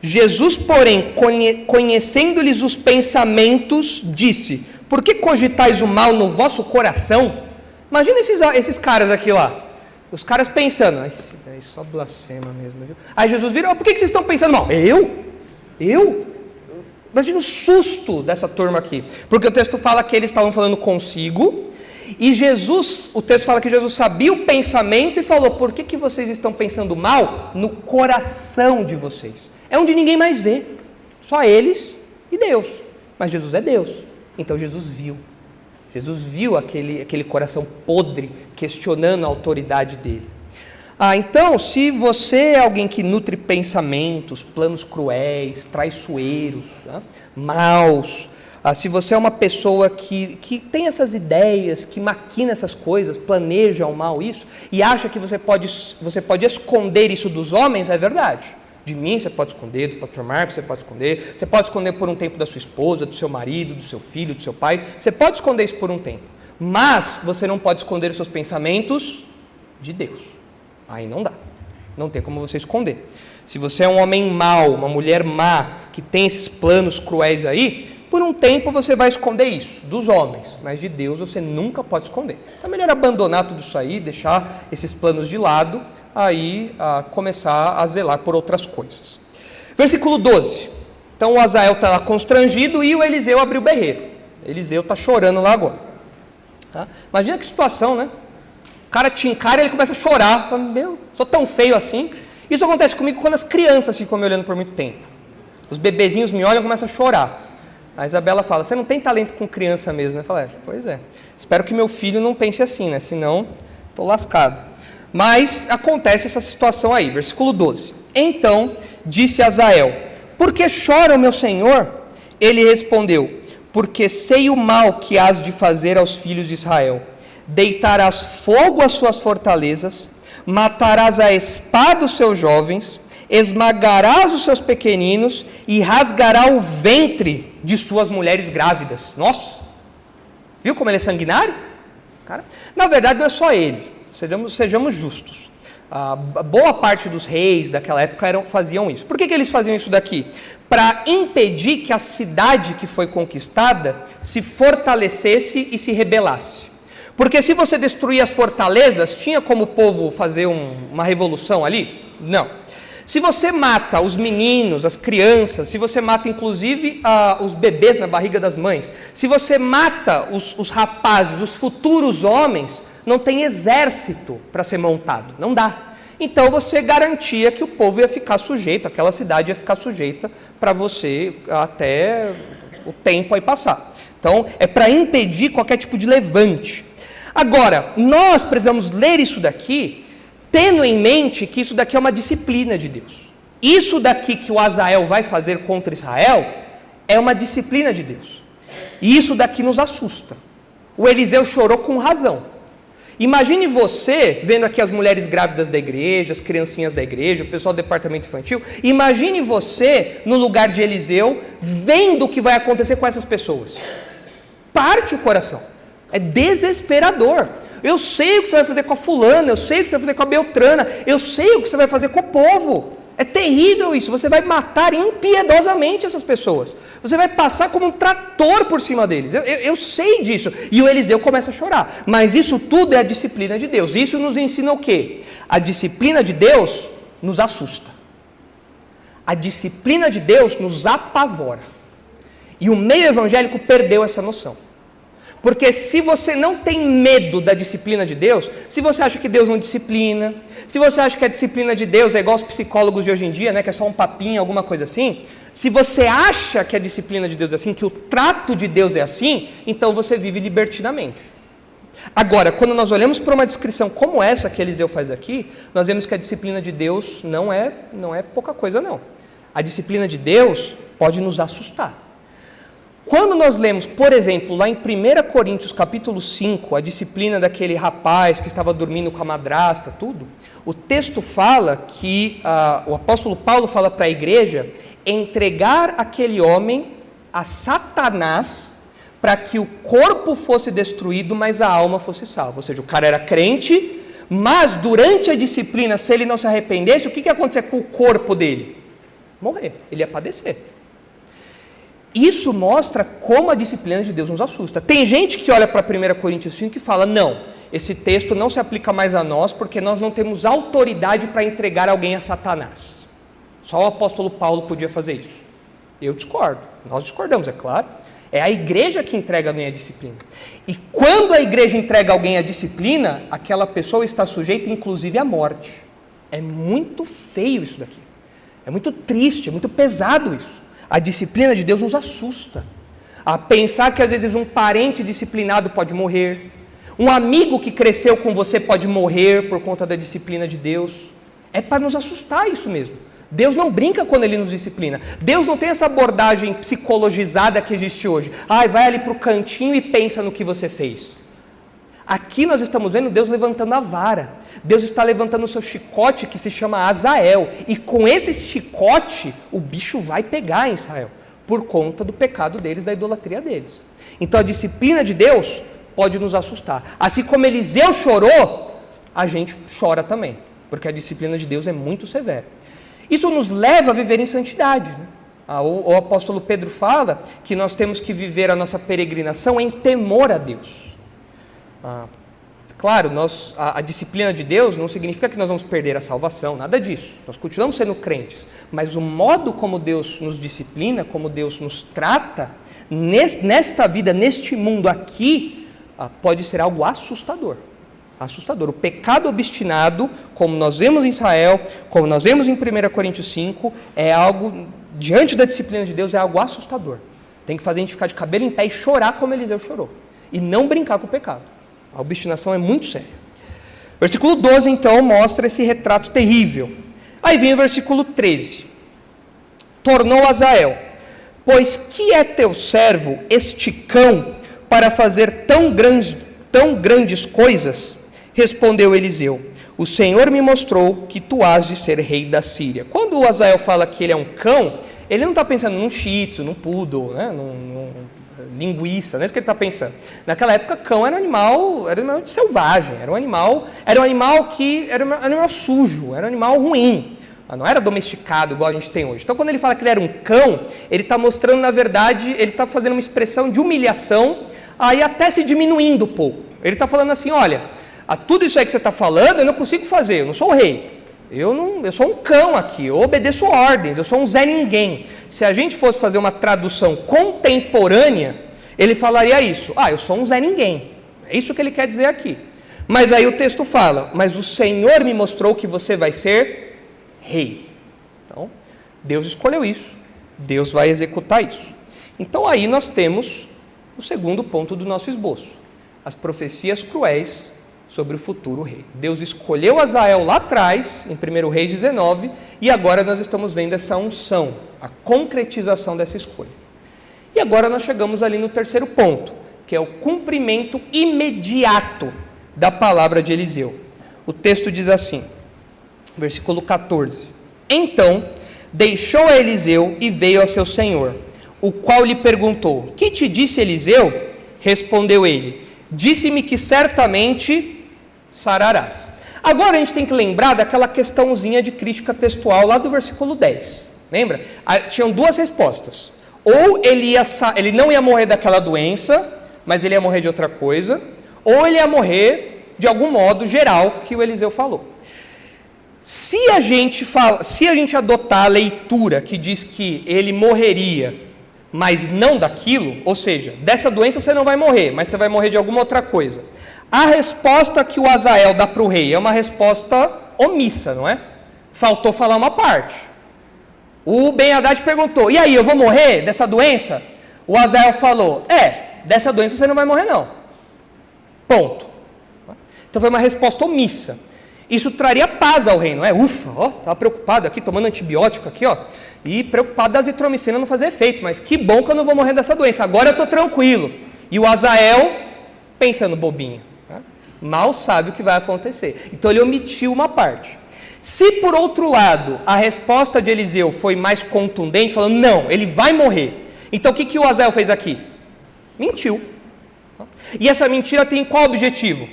Jesus, porém, conhecendo-lhes os pensamentos, disse, por que cogitais o mal no vosso coração? Imagina esses caras aqui lá. Os caras pensando, esse daí só blasfema mesmo, viu? Aí Jesus vira, por que vocês estão pensando mal? Eu? Imagina o susto dessa turma aqui. Porque o texto fala que eles estavam falando consigo, e Jesus, o texto fala que Jesus sabia o pensamento e falou, por que vocês estão pensando mal no coração de vocês? É onde ninguém mais vê, só eles e Deus. Mas Jesus é Deus, então Jesus viu aquele coração podre, questionando a autoridade dele. Então, se você é alguém que nutre pensamentos, planos cruéis, traiçoeiros, maus, se você é uma pessoa que tem essas ideias, que maquina essas coisas, planeja o mal isso, e acha que você pode esconder isso dos homens, é verdade. De mim você pode esconder, do pastor Marcos você pode esconder por um tempo da sua esposa, do seu marido, do seu filho, do seu pai, você pode esconder isso por um tempo, mas você não pode esconder os seus pensamentos de Deus, aí não dá, não tem como você esconder. Se você é um homem mau, uma mulher má, que tem esses planos cruéis aí, por um tempo você vai esconder isso, dos homens, mas de Deus você nunca pode esconder. Então é melhor abandonar tudo isso aí, deixar esses planos de lado, aí começar a zelar por outras coisas. Versículo 12. Então o Azael está lá constrangido e o Eliseu abriu o berreiro. Eliseu está chorando lá agora. Imagina que situação, né? O cara te encara e ele começa a chorar. Fala, meu, sou tão feio assim. Isso acontece comigo quando as crianças ficam me olhando por muito tempo. Os bebezinhos me olham e começam a chorar. A Isabela fala, você não tem talento com criança mesmo, né? Fala, pois é. Espero que meu filho não pense assim, né? Senão, estou lascado. Mas acontece essa situação aí, versículo 12. Então disse Azael, por que chora o meu senhor? Ele respondeu, porque sei o mal que hás de fazer aos filhos de Israel. Deitarás fogo às suas fortalezas, matarás a espada os seus jovens, esmagarás os seus pequeninos e rasgará o ventre de suas mulheres grávidas. Nossa, viu como ele é sanguinário? Cara, na verdade não é só ele. Sejamos justos. A boa parte dos reis daquela época faziam isso. Por que eles faziam isso daqui? Para impedir que a cidade que foi conquistada se fortalecesse e se rebelasse. Porque se você destruía as fortalezas, tinha como o povo fazer uma revolução ali? Não. Se você mata os meninos, as crianças, se você mata inclusive os bebês na barriga das mães, se você mata os rapazes, os futuros homens, não tem exército para ser montado, não dá. Então você garantia que o povo ia ficar sujeito, aquela cidade ia ficar sujeita para você até o tempo aí passar. Então é para impedir qualquer tipo de levante. Agora, nós precisamos ler isso daqui, tendo em mente que isso daqui é uma disciplina de Deus. Isso daqui que o Azael vai fazer contra Israel é uma disciplina de Deus. E isso daqui nos assusta. O Eliseu chorou com razão. Imagine você, vendo aqui as mulheres grávidas da igreja, as criancinhas da igreja, o pessoal do departamento infantil, imagine você no lugar de Eliseu, vendo o que vai acontecer com essas pessoas. Parte o coração. É desesperador. Eu sei o que você vai fazer com a fulana, eu sei o que você vai fazer com a beltrana, eu sei o que você vai fazer com o povo. É terrível isso, você vai matar impiedosamente essas pessoas. Você vai passar como um trator por cima deles. Eu sei disso. E o Eliseu começa a chorar. Mas isso tudo é a disciplina de Deus. Isso nos ensina o quê? A disciplina de Deus nos assusta. A disciplina de Deus nos apavora. E o meio evangélico perdeu essa noção. Porque se você não tem medo da disciplina de Deus, se você acha que Deus não disciplina, se você acha que a disciplina de Deus é igual aos psicólogos de hoje em dia, né, que é só um papinho, alguma coisa assim, se você acha que a disciplina de Deus é assim, que o trato de Deus é assim, então você vive libertinamente. Agora, quando nós olhamos para uma descrição como essa que Eliseu faz aqui, nós vemos que a disciplina de Deus não é pouca coisa não. A disciplina de Deus pode nos assustar. Quando nós lemos, por exemplo, lá em 1 Coríntios capítulo 5, a disciplina daquele rapaz que estava dormindo com a madrasta, tudo, o texto fala que, o apóstolo Paulo fala para a igreja, entregar aquele homem a Satanás para que o corpo fosse destruído, mas a alma fosse salva. Ou seja, o cara era crente, mas durante a disciplina, se ele não se arrependesse, o que ia acontecer com o corpo dele? Morrer, ele ia padecer. Isso mostra como a disciplina de Deus nos assusta. Tem gente que olha para 1 Coríntios 5 e fala, não, esse texto não se aplica mais a nós porque nós não temos autoridade para entregar alguém a Satanás. Só o apóstolo Paulo podia fazer isso. Eu discordo, nós discordamos, é claro. É a igreja que entrega alguém à disciplina. E quando a igreja entrega alguém à disciplina, aquela pessoa está sujeita inclusive à morte. É muito feio isso daqui. É muito triste, é muito pesado isso. A disciplina de Deus nos assusta. A pensar que às vezes um parente disciplinado pode morrer, um amigo que cresceu com você pode morrer por conta da disciplina de Deus. É para nos assustar isso mesmo. Deus não brinca quando Ele nos disciplina. Deus não tem essa abordagem psicologizada que existe hoje. Vai ali para o cantinho e pensa no que você fez. Aqui nós estamos vendo Deus levantando a vara. Deus está levantando o seu chicote que se chama Azael. E com esse chicote, o bicho vai pegar em Israel. Por conta do pecado deles, da idolatria deles. Então a disciplina de Deus pode nos assustar. Assim como Eliseu chorou, a gente chora também. Porque a disciplina de Deus é muito severa. Isso nos leva a viver em santidade. O apóstolo Pedro fala que nós temos que viver a nossa peregrinação em temor a Deus. Claro, a disciplina de Deus não significa que nós vamos perder a salvação, nada disso. Nós continuamos sendo crentes. Mas o modo como Deus nos disciplina, como Deus nos trata, nesta vida, neste mundo aqui, pode ser algo assustador. Assustador. O pecado obstinado, como nós vemos em Israel, como nós vemos em 1 Coríntios 5, é algo, diante da disciplina de Deus, é algo assustador. Tem que fazer a gente ficar de cabelo em pé e chorar como Eliseu chorou. E não brincar com o pecado. A obstinação é muito séria. Versículo 12, então, mostra esse retrato terrível. Aí vem o versículo 13. Tornou Azael, pois que é teu servo, este cão, para fazer tão grandes coisas? Respondeu Eliseu, o Senhor me mostrou que tu has de ser rei da Síria. Quando o Azael fala que ele é um cão, ele não está pensando num shih tzu, num poodle, né? num linguiça, não é isso que ele está pensando. Naquela época, cão era um animal selvagem, era um animal sujo, era um animal ruim, não era domesticado igual a gente tem hoje. Então, quando ele fala que ele era um cão, ele está mostrando, na verdade, ele está fazendo uma expressão de humilhação, aí até se diminuindo um pouco. Ele está falando assim, olha, tudo isso aí que você está falando, eu não consigo fazer, eu não sou o rei. Eu sou um cão aqui, eu obedeço ordens, eu sou um Zé Ninguém. Se a gente fosse fazer uma tradução contemporânea, ele falaria isso. Eu sou um Zé Ninguém. É isso que ele quer dizer aqui. Mas aí o texto fala, mas o Senhor me mostrou que você vai ser rei. Então, Deus escolheu isso. Deus vai executar isso. Então aí nós temos o segundo ponto do nosso esboço. As profecias cruéis sobre o futuro rei. Deus escolheu Azael lá atrás, em 1 Reis 19, e agora nós estamos vendo essa unção, a concretização dessa escolha. E agora nós chegamos ali no terceiro ponto, que é o cumprimento imediato da palavra de Eliseu. O texto diz assim, versículo 14. Então, deixou a Eliseu e veio ao seu senhor, o qual lhe perguntou, que te disse Eliseu? Respondeu ele, disse-me que certamente sararás. Agora a gente tem que lembrar daquela questãozinha de crítica textual lá do versículo 10. Lembra? Tinham duas respostas. Ou ele não ia morrer daquela doença, mas ele ia morrer de outra coisa, ou ele ia morrer de algum modo geral que o Eliseu falou. Se a gente adotar a leitura que diz que ele morreria, mas não daquilo, ou seja, dessa doença você não vai morrer, mas você vai morrer de alguma outra coisa. A resposta que o Azael dá para o rei é uma resposta omissa, não é? Faltou falar uma parte. O Ben-Hadad perguntou, e aí, eu vou morrer dessa doença? O Azael falou, dessa doença você não vai morrer não. Ponto. Então foi uma resposta omissa. Isso traria paz ao rei, não é? Ufa, estava preocupado aqui, tomando antibiótico aqui, e preocupado da azitromicina não fazer efeito, mas que bom que eu não vou morrer dessa doença, agora eu estou tranquilo. E o Azael, pensando bobinho, mal sabe o que vai acontecer. Então ele omitiu uma parte. Se por outro lado, a resposta de Eliseu foi mais contundente, falando, não, ele vai morrer. Então o que o Azael fez aqui? Mentiu. E essa mentira tem qual objetivo?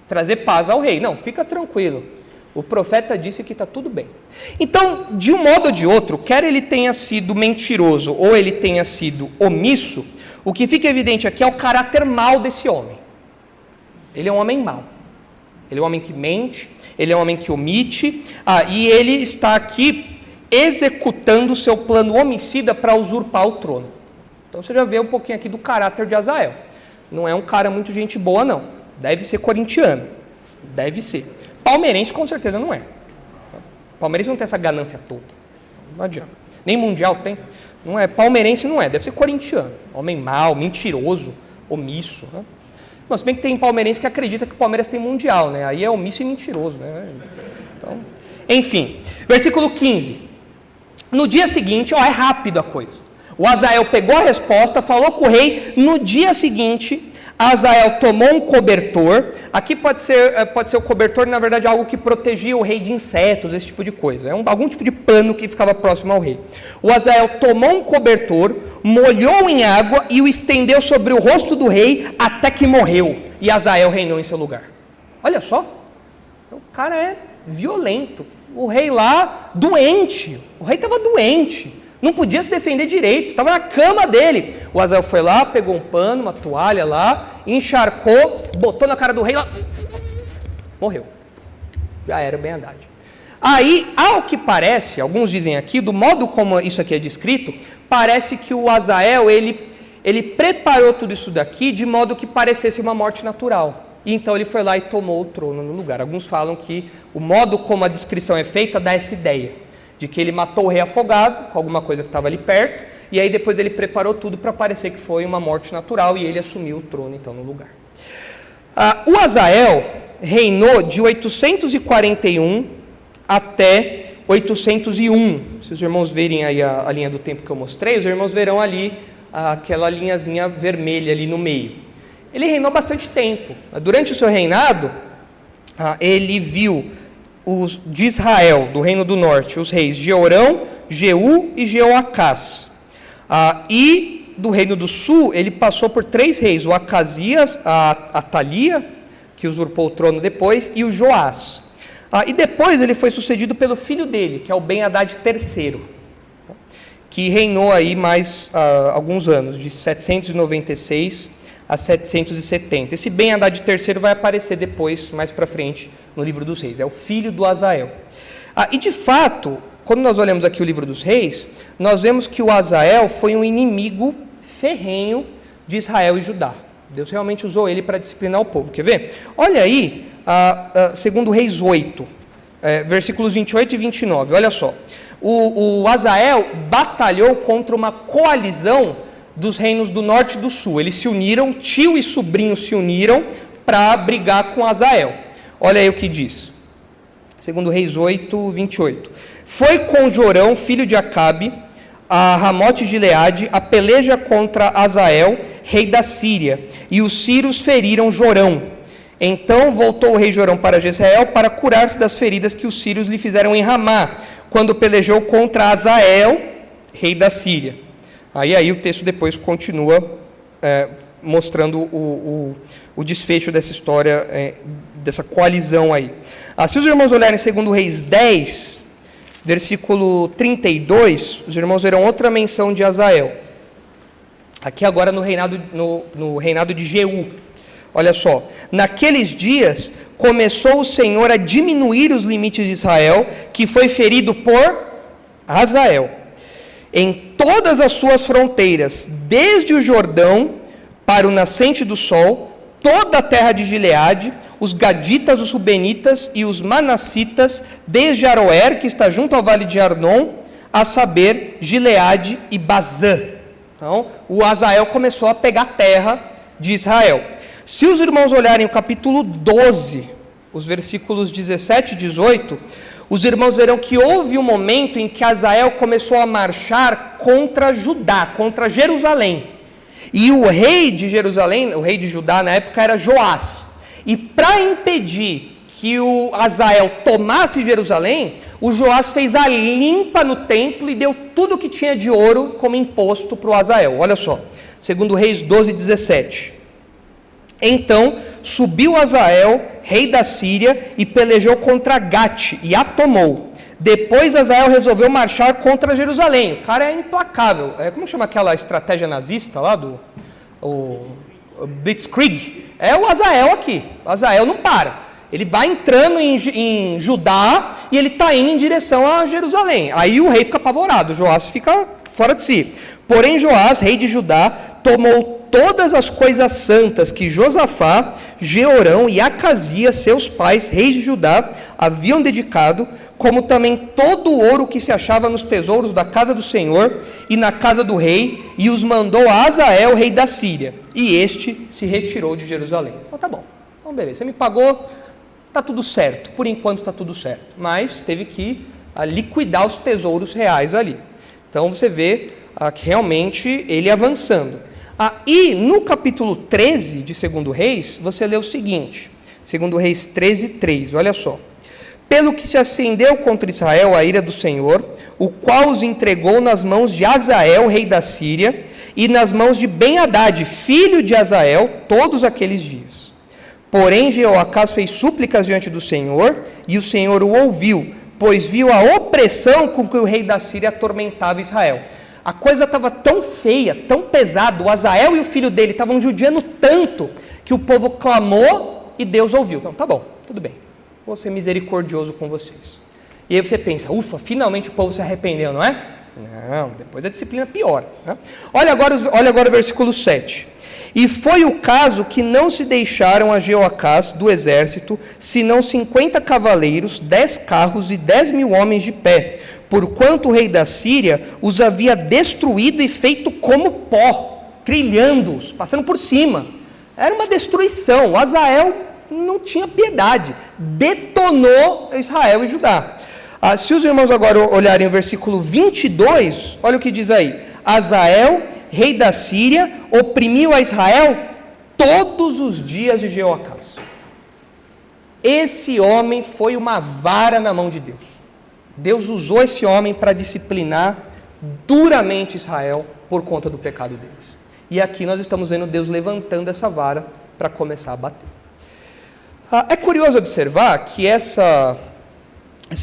Trazer paz ao rei. Não, fica tranquilo. O profeta disse que está tudo bem. Então, de um modo ou de outro, quer ele tenha sido mentiroso ou ele tenha sido omisso, o que fica evidente aqui é o caráter mau desse homem. Ele é um homem mau. Ele é um homem que mente, ele é um homem que omite, e ele está aqui executando o seu plano homicida para usurpar o trono. Então você já vê um pouquinho aqui do caráter de Azael. Não é um cara muito gente boa, não. Deve ser corintiano. Deve ser. Palmeirense com certeza não é. Palmeirense não tem essa ganância toda. Não adianta. Nem mundial tem. Não é. Palmeirense não é. Deve ser corintiano. Homem mau, mentiroso, omisso. Né? Mas se bem que tem palmeirense que acredita que o Palmeiras tem mundial, né? Aí é omisso e mentiroso, né? Então, enfim. Versículo 15. No dia seguinte, é rápido a coisa. O Azael pegou a resposta, falou com o rei. No dia seguinte, Azael tomou um cobertor. Aqui pode ser o cobertor, na verdade, algo que protegia o rei de insetos, esse tipo de coisa. É algum tipo de pano que ficava próximo ao rei. O Azael tomou um cobertor, molhou em água e o estendeu sobre o rosto do rei até que morreu. E Azael reinou em seu lugar. Olha só, o cara é violento. O rei lá, doente. O rei estava doente. Não podia se defender direito. Estava na cama dele. O Azael foi lá, pegou um pano, uma toalha lá, encharcou, botou na cara do rei lá. Morreu. Já era bem Haddad. Aí, ao que parece, alguns dizem aqui, do modo como isso aqui é descrito, parece que o Azael, ele preparou tudo isso daqui de modo que parecesse uma morte natural. E então ele foi lá e tomou o trono no lugar. Alguns falam que o modo como a descrição é feita dá essa ideia, de que ele matou o rei afogado com alguma coisa que estava ali perto, e aí depois ele preparou tudo para parecer que foi uma morte natural, e ele assumiu o trono então no lugar. O Azael reinou de 841 até 801. Se os irmãos verem aí a linha do tempo que eu mostrei, os irmãos verão ali aquela linhazinha vermelha ali no meio. Ele reinou bastante tempo. Durante o seu reinado, ele viu os de Israel, do reino do norte, os reis Jeorão, Jeú e Jeoacás. E do reino do sul, ele passou por 3 reis, o Acasias, a Atalia, que usurpou o trono depois, e o Joás. E depois ele foi sucedido pelo filho dele, que é o Ben-Hadad III, que reinou aí mais alguns anos, de 796 a 770. Esse Ben-Hadad III vai aparecer depois, mais para frente, no livro dos reis. É o filho do Azael. E de fato, quando nós olhamos aqui o livro dos reis, nós vemos que o Azael foi um inimigo ferrenho de Israel e Judá. Deus realmente usou ele para disciplinar o povo. Quer ver? Olha aí, segundo Reis 8, versículos 28 e 29. Olha só. O Azael batalhou contra uma coalizão dos reinos do norte e do sul. Eles se uniram, tio e sobrinho se uniram para brigar com Azael. Olha aí o que diz. Segundo Reis 8, 28. Foi com Jorão, filho de Acabe, a Ramote de Gileade, a peleja contra Azael, rei da Síria, e os sírios feriram Jorão. Então voltou o rei Jorão para Jezreel para curar-se das feridas que os sírios lhe fizeram em Ramá, quando pelejou contra Azael, rei da Síria. Aí o texto depois continua mostrando o desfecho dessa história, dessa coalizão aí. Se os irmãos olharem segundo Reis 10, versículo 32, os irmãos verão outra menção de Azael. Aqui agora no reinado de Jeú. Olha só. Naqueles dias começou o Senhor a diminuir os limites de Israel, que foi ferido por Azael. Em todas as suas fronteiras, desde o Jordão para o nascente do sol, toda a terra de Gileade, os gaditas, os rubenitas e os manassitas, desde Aroer, que está junto ao vale de Arnon, a saber, Gileade e Bazã. Então, o Azael começou a pegar terra de Israel. Se os irmãos olharem o capítulo 12, os versículos 17 e 18, os irmãos verão que houve um momento em que Azael começou a marchar contra Judá, contra Jerusalém. E o rei de Jerusalém, o rei de Judá na época era Joás. E para impedir que o Azael tomasse Jerusalém, o Joás fez a limpa no templo e deu tudo o que tinha de ouro como imposto para o Azael. Olha só, segundo Reis 12, 17. Então subiu Hazael, rei da Síria, e pelejou contra Gate, e a tomou. Depois Hazael resolveu marchar contra Jerusalém. O cara é implacável. Como chama aquela estratégia nazista lá o Blitzkrieg? É o Hazael aqui. O Hazael não para. Ele vai entrando em Judá e ele está indo em direção a Jerusalém. Aí o rei fica apavorado, Joás fica fora de si. Porém Joás, rei de Judá, tomou todas as coisas santas que Josafá, Jeorão e Acasias, seus pais, reis de Judá, haviam dedicado, como também todo o ouro que se achava nos tesouros da casa do Senhor e na casa do rei, e os mandou a Hazael, rei da Síria. E este se retirou de Jerusalém. Então tá bom, então beleza, você me pagou, tá tudo certo, por enquanto está tudo certo. Mas teve que liquidar os tesouros reais ali. Então você vê que realmente ele avançando. E no capítulo 13 de 2 Reis, você lê o seguinte, 2 Reis 13, 3, olha só. Pelo que se acendeu contra Israel a ira do Senhor, o qual os entregou nas mãos de Hazael, rei da Síria, e nas mãos de Ben-Hadad, filho de Hazael, todos aqueles dias. Porém, Jeoacás fez súplicas diante do Senhor, e o Senhor o ouviu, pois viu a opressão com que o rei da Síria atormentava Israel. A coisa estava tão feia, tão pesada, o Hazael e o filho dele estavam judiando tanto, que o povo clamou e Deus ouviu. Então, tá bom, tudo bem. Vou ser misericordioso com vocês. E aí você pensa, ufa, finalmente o povo se arrependeu, não é? Não, depois a disciplina piora. Né? Olha agora o versículo 7. E foi o caso que não se deixaram a Jeoacás do exército, senão 50 cavaleiros, 10 carros e 10.000 homens de pé, porquanto o rei da Síria os havia destruído e feito como pó, trilhando-os, passando por cima. Era uma destruição. O Hazael não tinha piedade, detonou Israel e Judá. Se os irmãos agora olharem o versículo 22, olha o que diz aí. Hazael, rei da Síria, oprimiu a Israel todos os dias de Jeoacás. Esse homem foi uma vara na mão de Deus. Deus usou esse homem para disciplinar duramente Israel por conta do pecado deles. E aqui nós estamos vendo Deus levantando essa vara para começar a bater. É curioso observar que essa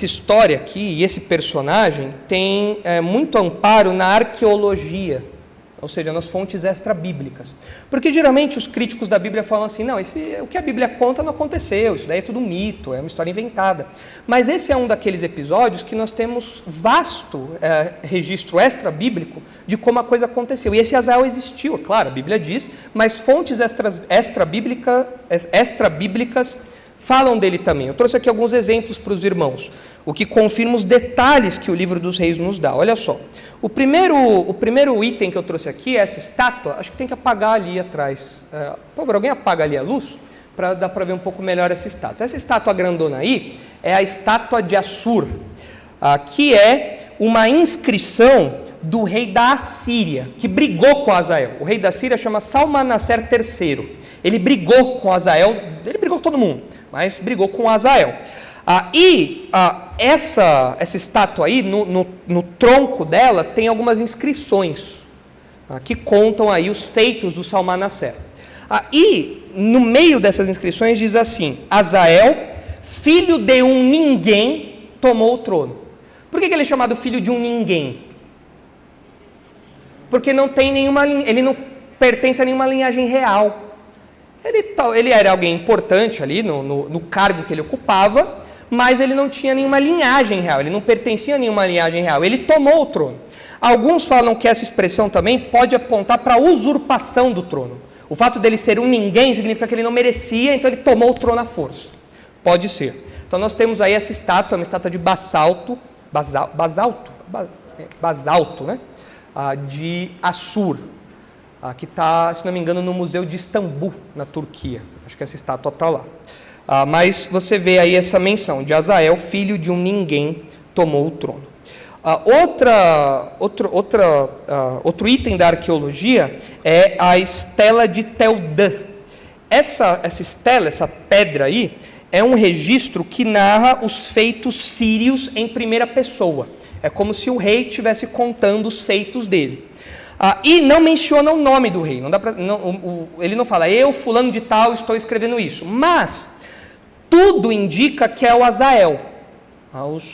história aqui e esse personagem tem muito amparo na arqueologia, ou seja, nas fontes extra-bíblicas. Porque geralmente os críticos da Bíblia falam assim, não, o que a Bíblia conta não aconteceu, isso daí é tudo mito, é uma história inventada. Mas esse é um daqueles episódios que nós temos vasto registro extra-bíblico de como a coisa aconteceu. E esse Hazael existiu, claro, a Bíblia diz, mas fontes extra-bíblicas falam dele também. Eu trouxe aqui alguns exemplos para os irmãos, o que confirma os detalhes que o livro dos reis nos dá. Olha só. O primeiro item que eu trouxe aqui é essa estátua. Acho que tem que apagar ali atrás. Por favor, alguém apaga ali a luz? Para dar para ver um pouco melhor essa estátua. Essa estátua grandona aí é a estátua de Assur, que é uma inscrição do rei da Assíria, que brigou com Hazael. O rei da Síria chama Salmanaser III. Ele brigou com Hazael, ele brigou com todo mundo, mas brigou com Hazael. Essa estátua aí, no tronco dela, tem algumas inscrições que contam aí os feitos do Salmanaser. E no meio dessas inscrições diz assim: Hazael, filho de um ninguém, tomou o trono. Por que ele é chamado filho de um ninguém? Porque ele não pertence a nenhuma linhagem real. Ele era alguém importante ali no cargo que ele ocupava, mas ele não tinha nenhuma linhagem real, ele não pertencia a nenhuma linhagem real, ele tomou o trono. Alguns falam que essa expressão também pode apontar para a usurpação do trono. O fato dele ser um ninguém significa que ele não merecia, então ele tomou o trono à força. Pode ser. Então nós temos aí essa estátua, uma estátua de basalto, né? De Assur, que está, se não me engano, no Museu de Istambul, na Turquia. Acho que essa estátua está lá. Mas você vê aí essa menção de Hazael, filho de um ninguém, tomou o trono. Outro item da arqueologia é a estela de Teldã. Essa estela, essa pedra aí, é um registro que narra os feitos sírios em primeira pessoa. É como se o rei estivesse contando os feitos dele. E não menciona o nome do rei. Ele não fala, eu, fulano de tal, estou escrevendo isso. Mas tudo indica que é o Azael.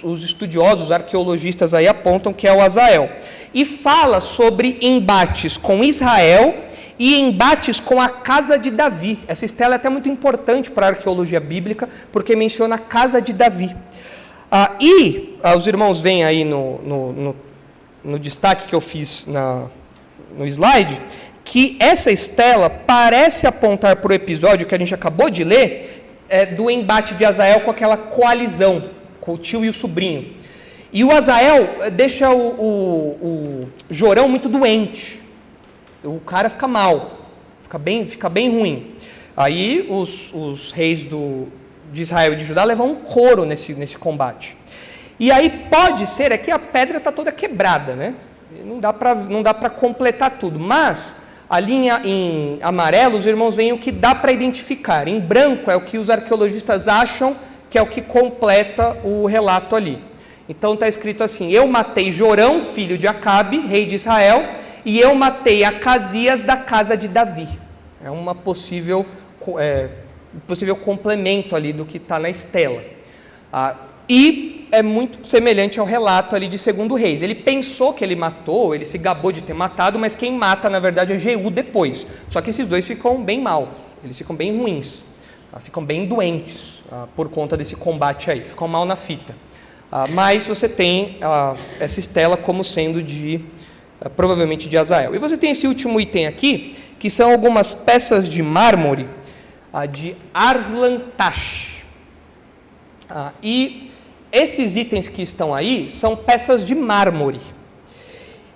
Os estudiosos, os arqueologistas aí apontam que é o Azael. E fala sobre embates com Israel e embates com a casa de Davi. Essa estela é até muito importante para a arqueologia bíblica, porque menciona a casa de Davi. Os irmãos veem aí no destaque que eu fiz no slide, que essa estela parece apontar para o episódio que a gente acabou de ler, do embate de Azael com aquela coalizão, com o tio e o sobrinho. E o Azael deixa o Jorão muito doente. O cara fica mal, fica bem ruim. Aí os reis de Israel e de Judá levam um coro nesse combate. E aí pode ser, que a pedra está toda quebrada, né? Não dá para completar tudo, mas a linha em amarelo, os irmãos veem o que dá para identificar. Em branco é o que os arqueologistas acham que é o que completa o relato ali. Então está escrito assim, eu matei Jorão, filho de Acabe, rei de Israel, e eu matei Acasias da casa de Davi. É uma possível complemento ali do que está na estela. E é muito semelhante ao relato ali de 2 Reis. Ele pensou que ele matou, ele se gabou de ter matado, mas quem mata, na verdade, é Jeú depois. Só que esses dois ficam bem mal, eles ficam bem ruins, ficam bem doentes por conta desse combate aí, ficam mal na fita. Mas você tem essa estela como sendo provavelmente de Azael. E você tem esse último item aqui, que são algumas peças de mármore de Arslan-Tash. E esses itens que estão aí são peças de mármore.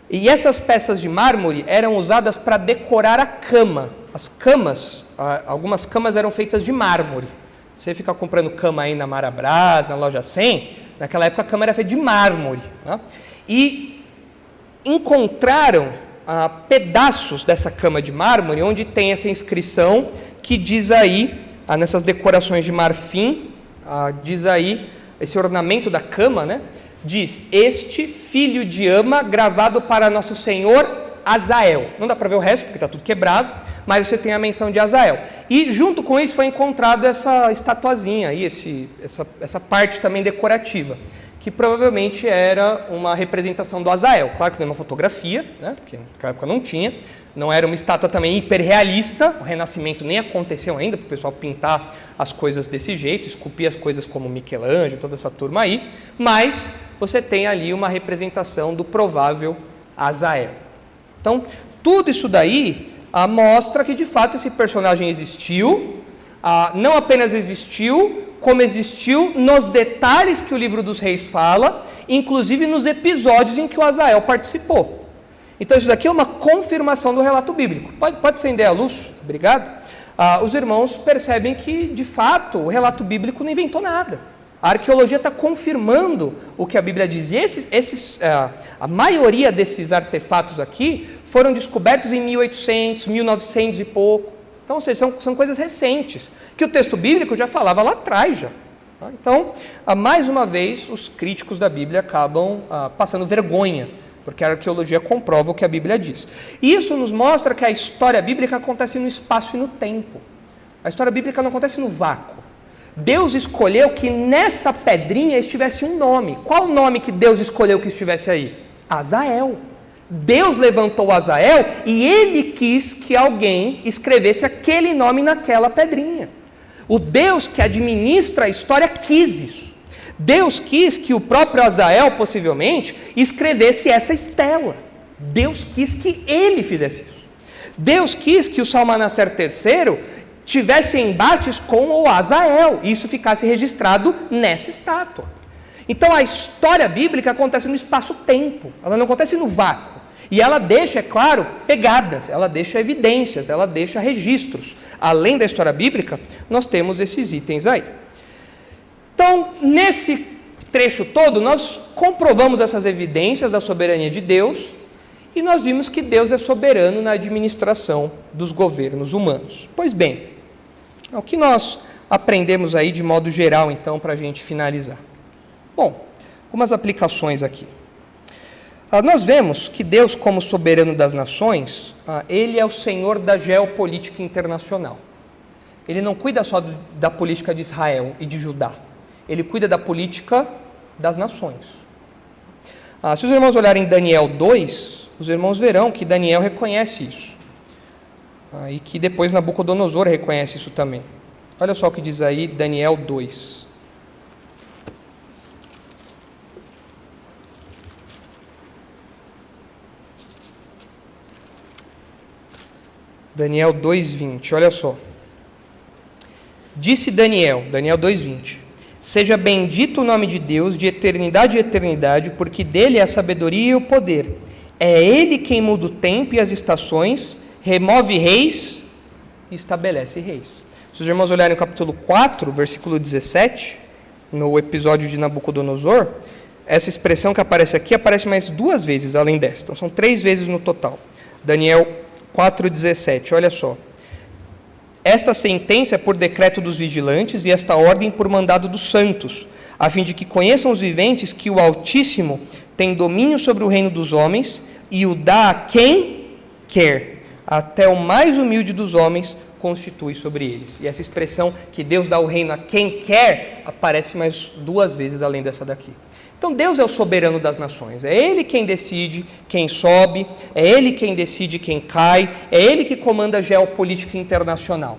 E essas peças de mármore eram usadas para decorar a cama. As camas, algumas camas eram feitas de mármore. Você fica comprando cama aí na Marabras, na Loja 100, naquela época a cama era feita de mármore. Tá? E encontraram pedaços dessa cama de mármore, onde tem essa inscrição que diz aí, nessas decorações de marfim, diz aí, esse ornamento da cama, né? Diz, este filho de Ama, gravado para nosso Senhor Azael. Não dá para ver o resto, porque está tudo quebrado, mas você tem a menção de Azael. E junto com isso foi encontrado essa estatuazinha aí, essa parte também decorativa, que provavelmente era uma representação do Azael. Claro que não é uma fotografia, né? Porque naquela época não tinha. Não era uma estátua também hiperrealista, o Renascimento nem aconteceu ainda, para o pessoal pintar as coisas desse jeito, esculpir as coisas como Michelangelo, toda essa turma aí, mas você tem ali uma representação do provável Azael. Então, tudo isso daí mostra que de fato esse personagem existiu, não apenas existiu, como existiu nos detalhes que o livro dos Reis fala, inclusive nos episódios em que o Azael participou. Então isso daqui é uma confirmação do relato bíblico. Pode acender a luz? Obrigado. Os irmãos percebem que, de fato, o relato bíblico não inventou nada. A arqueologia está confirmando o que a Bíblia diz. E a maioria desses artefatos aqui foram descobertos em 1800, 1900 e pouco. Então, ou seja, são coisas recentes, que o texto bíblico já falava lá atrás já. Então, mais uma vez, os críticos da Bíblia acabam passando vergonha, porque a arqueologia comprova o que a Bíblia diz. E isso nos mostra que a história bíblica acontece no espaço e no tempo. A história bíblica não acontece no vácuo. Deus escolheu que nessa pedrinha estivesse um nome. Qual o nome que Deus escolheu que estivesse aí? Azael. Deus levantou Azael e ele quis que alguém escrevesse aquele nome naquela pedrinha. O Deus que administra a história quis isso. Deus quis que o próprio Azael, possivelmente, escrevesse essa estela. Deus quis que ele fizesse isso. Deus quis que o Salmanaser III tivesse embates com o Azael, e isso ficasse registrado nessa estátua. Então a história bíblica acontece no espaço-tempo, ela não acontece no vácuo. E ela deixa, é claro, pegadas, ela deixa evidências, ela deixa registros. Além da história bíblica, nós temos esses itens aí. Então, nesse trecho todo, nós comprovamos essas evidências da soberania de Deus e nós vimos que Deus é soberano na administração dos governos humanos. Pois bem, o que nós aprendemos aí de modo geral, então, para a gente finalizar? Bom, algumas aplicações aqui. Nós vemos que Deus, como soberano das nações, Ele é o Senhor da geopolítica internacional. Ele não cuida só da política de Israel e de Judá. Ele cuida da política das nações. Se os irmãos olharem Daniel 2, os irmãos verão que Daniel reconhece isso. E que depois Nabucodonosor reconhece isso também. Olha só o que diz aí Daniel 2. Daniel 2:20, olha só. Disse Daniel 2:20, seja bendito o nome de Deus de eternidade e eternidade, porque dele é a sabedoria e o poder. É ele quem muda o tempo e as estações, remove reis e estabelece reis. Se os irmãos olharem o capítulo 4, versículo 17, no episódio de Nabucodonosor, essa expressão que aparece aqui aparece mais 2 vezes além desta. Então, são 3 vezes no total. Daniel 4:17, olha só. Esta sentença é por decreto dos vigilantes e esta ordem por mandado dos santos, a fim de que conheçam os viventes que o Altíssimo tem domínio sobre o reino dos homens e o dá a quem quer, até o mais humilde dos homens constitui sobre eles. E essa expressão que Deus dá o reino a quem quer aparece mais 2 vezes além dessa daqui. Então Deus é o soberano das nações, é Ele quem decide quem sobe, é Ele quem decide quem cai, é Ele que comanda a geopolítica internacional.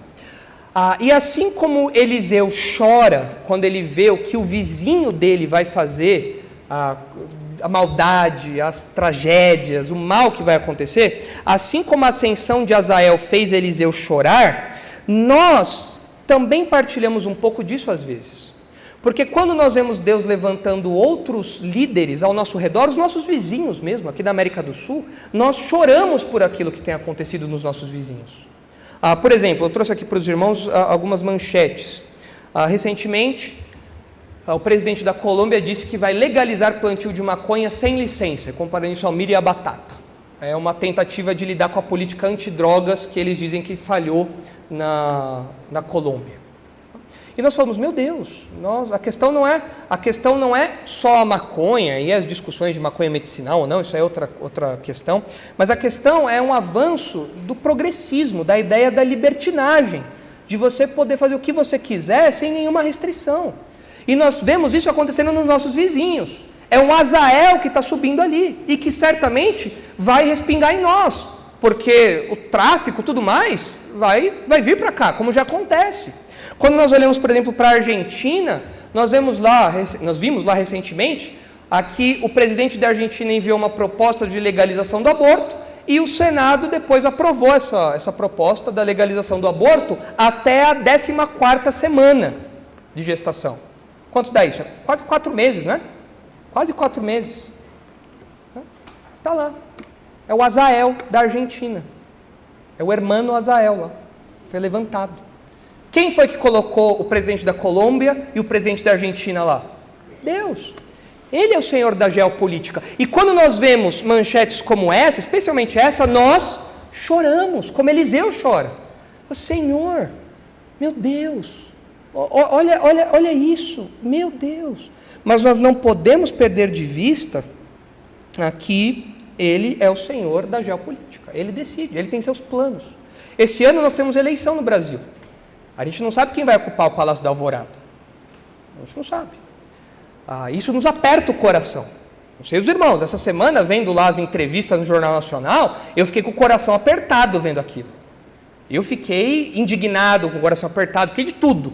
E assim como Eliseu chora quando ele vê o que o vizinho dele vai fazer, a maldade, as tragédias, o mal que vai acontecer, assim como a ascensão de Azael fez Eliseu chorar, nós também partilhamos um pouco disso às vezes. Porque quando nós vemos Deus levantando outros líderes ao nosso redor, os nossos vizinhos mesmo, aqui da América do Sul, nós choramos por aquilo que tem acontecido nos nossos vizinhos. Por exemplo, eu trouxe aqui para os irmãos algumas manchetes. Recentemente, o presidente da Colômbia disse que vai legalizar plantio de maconha sem licença, comparando isso ao milho e à batata. É uma tentativa de lidar com a política antidrogas que eles dizem que falhou na Colômbia. E nós falamos, meu Deus, a questão não é só a maconha e as discussões de maconha medicinal ou não, isso é outra questão, mas a questão é um avanço do progressismo, da ideia da libertinagem, de você poder fazer o que você quiser sem nenhuma restrição. E nós vemos isso acontecendo nos nossos vizinhos. É um Azael que está subindo ali e que certamente vai respingar em nós, porque o tráfico e tudo mais vai vir para cá, como já acontece. Quando nós olhamos, por exemplo, para a Argentina, nós vimos lá recentemente, aqui o presidente da Argentina enviou uma proposta de legalização do aborto e o Senado depois aprovou essa proposta da legalização do aborto até a 14ª semana de gestação. Quanto dá isso? Quase 4 meses, né? Quase 4 meses. Está lá. É o Azael da Argentina. É o hermano Azael lá. Foi levantado. Quem foi que colocou o presidente da Colômbia e o presidente da Argentina lá? Deus. Ele é o Senhor da geopolítica. E quando nós vemos manchetes como essa, especialmente essa, nós choramos, como Eliseu chora. Senhor, meu Deus, olha isso, meu Deus. Mas nós não podemos perder de vista que Ele é o Senhor da geopolítica. Ele decide, Ele tem seus planos. Esse ano nós temos eleição no Brasil. A gente não sabe quem vai ocupar o Palácio da Alvorada. A gente não sabe. Isso nos aperta o coração. Não sei os irmãos, essa semana, vendo lá as entrevistas no Jornal Nacional, eu fiquei com o coração apertado vendo aquilo. Eu fiquei indignado, com o coração apertado, fiquei de tudo.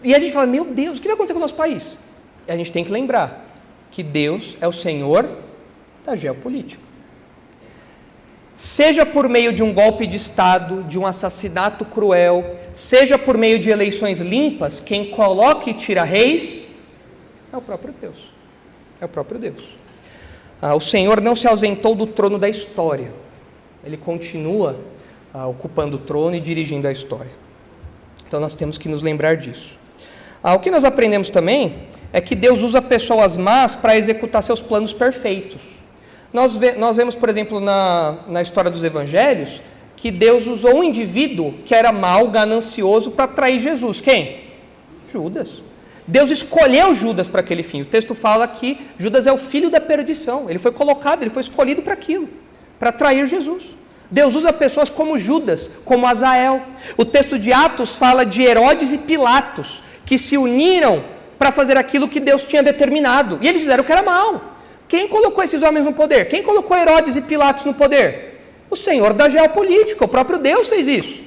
E a gente fala, meu Deus, o que vai acontecer com o nosso país? E a gente tem que lembrar que Deus é o Senhor da geopolítica. Seja por meio de um golpe de Estado, de um assassinato cruel, seja por meio de eleições limpas, quem coloca e tira reis é o próprio Deus. É o próprio Deus. O Senhor não se ausentou do trono da história. Ele continua ocupando o trono e dirigindo a história. Então nós temos que nos lembrar disso. O que nós aprendemos também é que Deus usa pessoas más para executar seus planos perfeitos. Nós vemos, por exemplo, na história dos evangelhos, que Deus usou um indivíduo que era mau, ganancioso, para trair Jesus. Quem? Judas. Deus escolheu Judas para aquele fim. O texto fala que Judas é o filho da perdição. Ele foi colocado, ele foi escolhido para aquilo, para trair Jesus. Deus usa pessoas como Judas, como Azael. O texto de Atos fala de Herodes e Pilatos, que se uniram para fazer aquilo que Deus tinha determinado. E eles fizeram o que era mal. Quem colocou esses homens no poder? Quem colocou Herodes e Pilatos no poder? O Senhor da geopolítica, o próprio Deus fez isso.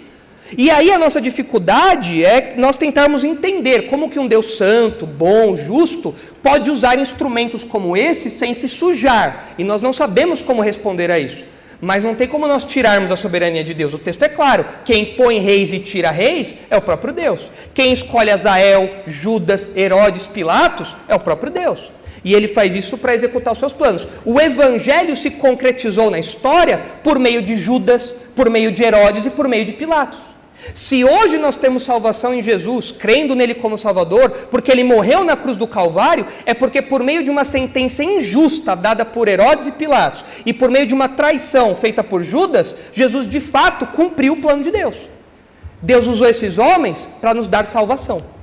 E aí a nossa dificuldade é nós tentarmos entender como que um Deus santo, bom, justo, pode usar instrumentos como esse sem se sujar. E nós não sabemos como responder a isso. Mas não tem como nós tirarmos a soberania de Deus. O texto é claro. Quem põe reis e tira reis é o próprio Deus. Quem escolhe Azael, Judas, Herodes, Pilatos é o próprio Deus. E ele faz isso para executar os seus planos. O evangelho se concretizou na história por meio de Judas, por meio de Herodes e por meio de Pilatos. Se hoje nós temos salvação em Jesus, crendo nele como Salvador, porque ele morreu na cruz do Calvário, é porque por meio de uma sentença injusta dada por Herodes e Pilatos, e por meio de uma traição feita por Judas, Jesus de fato cumpriu o plano de Deus. Deus usou esses homens para nos dar salvação.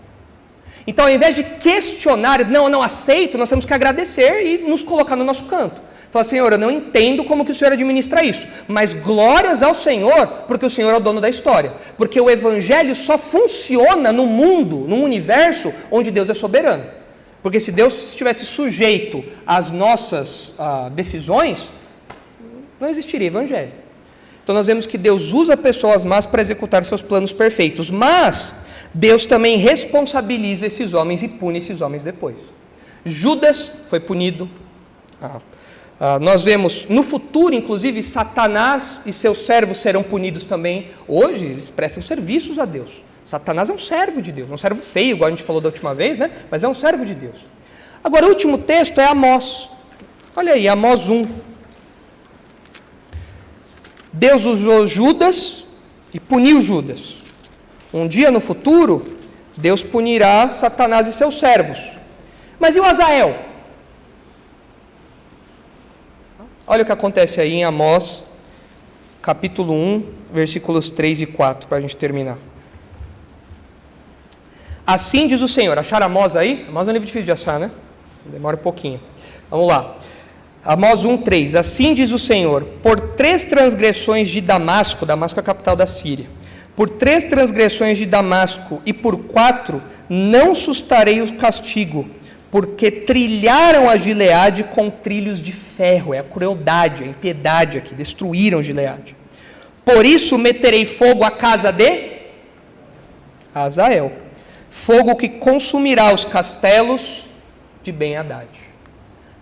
Então, ao invés de questionar, não aceito, nós temos que agradecer e nos colocar no nosso canto. Falar, Senhor, eu não entendo como que o Senhor administra isso, mas glórias ao Senhor, porque o Senhor é o dono da história. Porque o Evangelho só funciona no mundo, no universo, onde Deus é soberano. Porque se Deus estivesse sujeito às nossas decisões, não existiria Evangelho. Então nós vemos que Deus usa pessoas más para executar seus planos perfeitos, mas Deus também responsabiliza esses homens e pune esses homens depois. Judas foi punido. Nós vemos no futuro, inclusive, Satanás e seus servos serão punidos também. Hoje, eles prestam serviços a Deus. Satanás é um servo de Deus, um servo feio, igual a gente falou da última vez, né? Mas é um servo de Deus. Agora, o último texto é Amós. Olha aí, Amós 1. Deus usou Judas e puniu Judas. Um dia no futuro, Deus punirá Satanás e seus servos. Mas e o Azael? Olha o que acontece aí em Amós, capítulo 1, versículos 3 e 4, para a gente terminar. Assim diz o Senhor. Acharam Amós aí? Amós é um livro difícil de achar, né? Demora um pouquinho. Vamos lá. Amós 1, 3. Assim diz o Senhor: por 3 transgressões de Damasco, Damasco é a capital da Síria, por 3 transgressões de Damasco e por 4 não sustarei o castigo, porque trilharam a Gileade com trilhos de ferro. É a crueldade, a impiedade aqui, destruíram Gileade. Por isso meterei fogo à casa de Azael, fogo que consumirá os castelos de Ben-Hadad.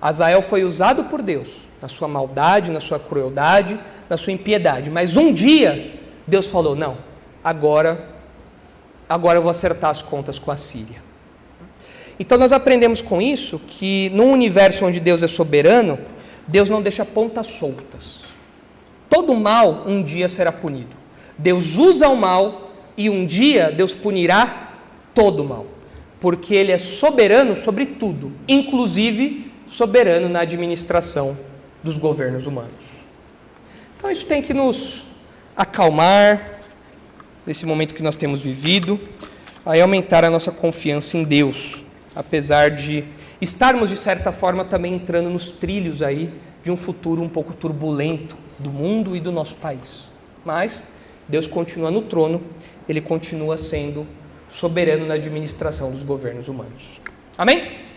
Azael foi usado por Deus, na sua maldade, na sua crueldade, na sua impiedade. Mas um dia, Deus falou, não, agora eu vou acertar as contas com a Síria. Então nós aprendemos com isso que num universo onde Deus é soberano, Deus não deixa pontas soltas. Todo mal um dia será punido. Deus usa o mal e um dia Deus punirá todo o mal. Porque Ele é soberano sobre tudo, inclusive soberano na administração dos governos humanos. Então isso tem que nos acalmar nesse momento que nós temos vivido, aí aumentar a nossa confiança em Deus, apesar de estarmos, de certa forma, também entrando nos trilhos aí de um futuro um pouco turbulento do mundo e do nosso país. Mas Deus continua no trono, Ele continua sendo soberano na administração dos governos humanos. Amém?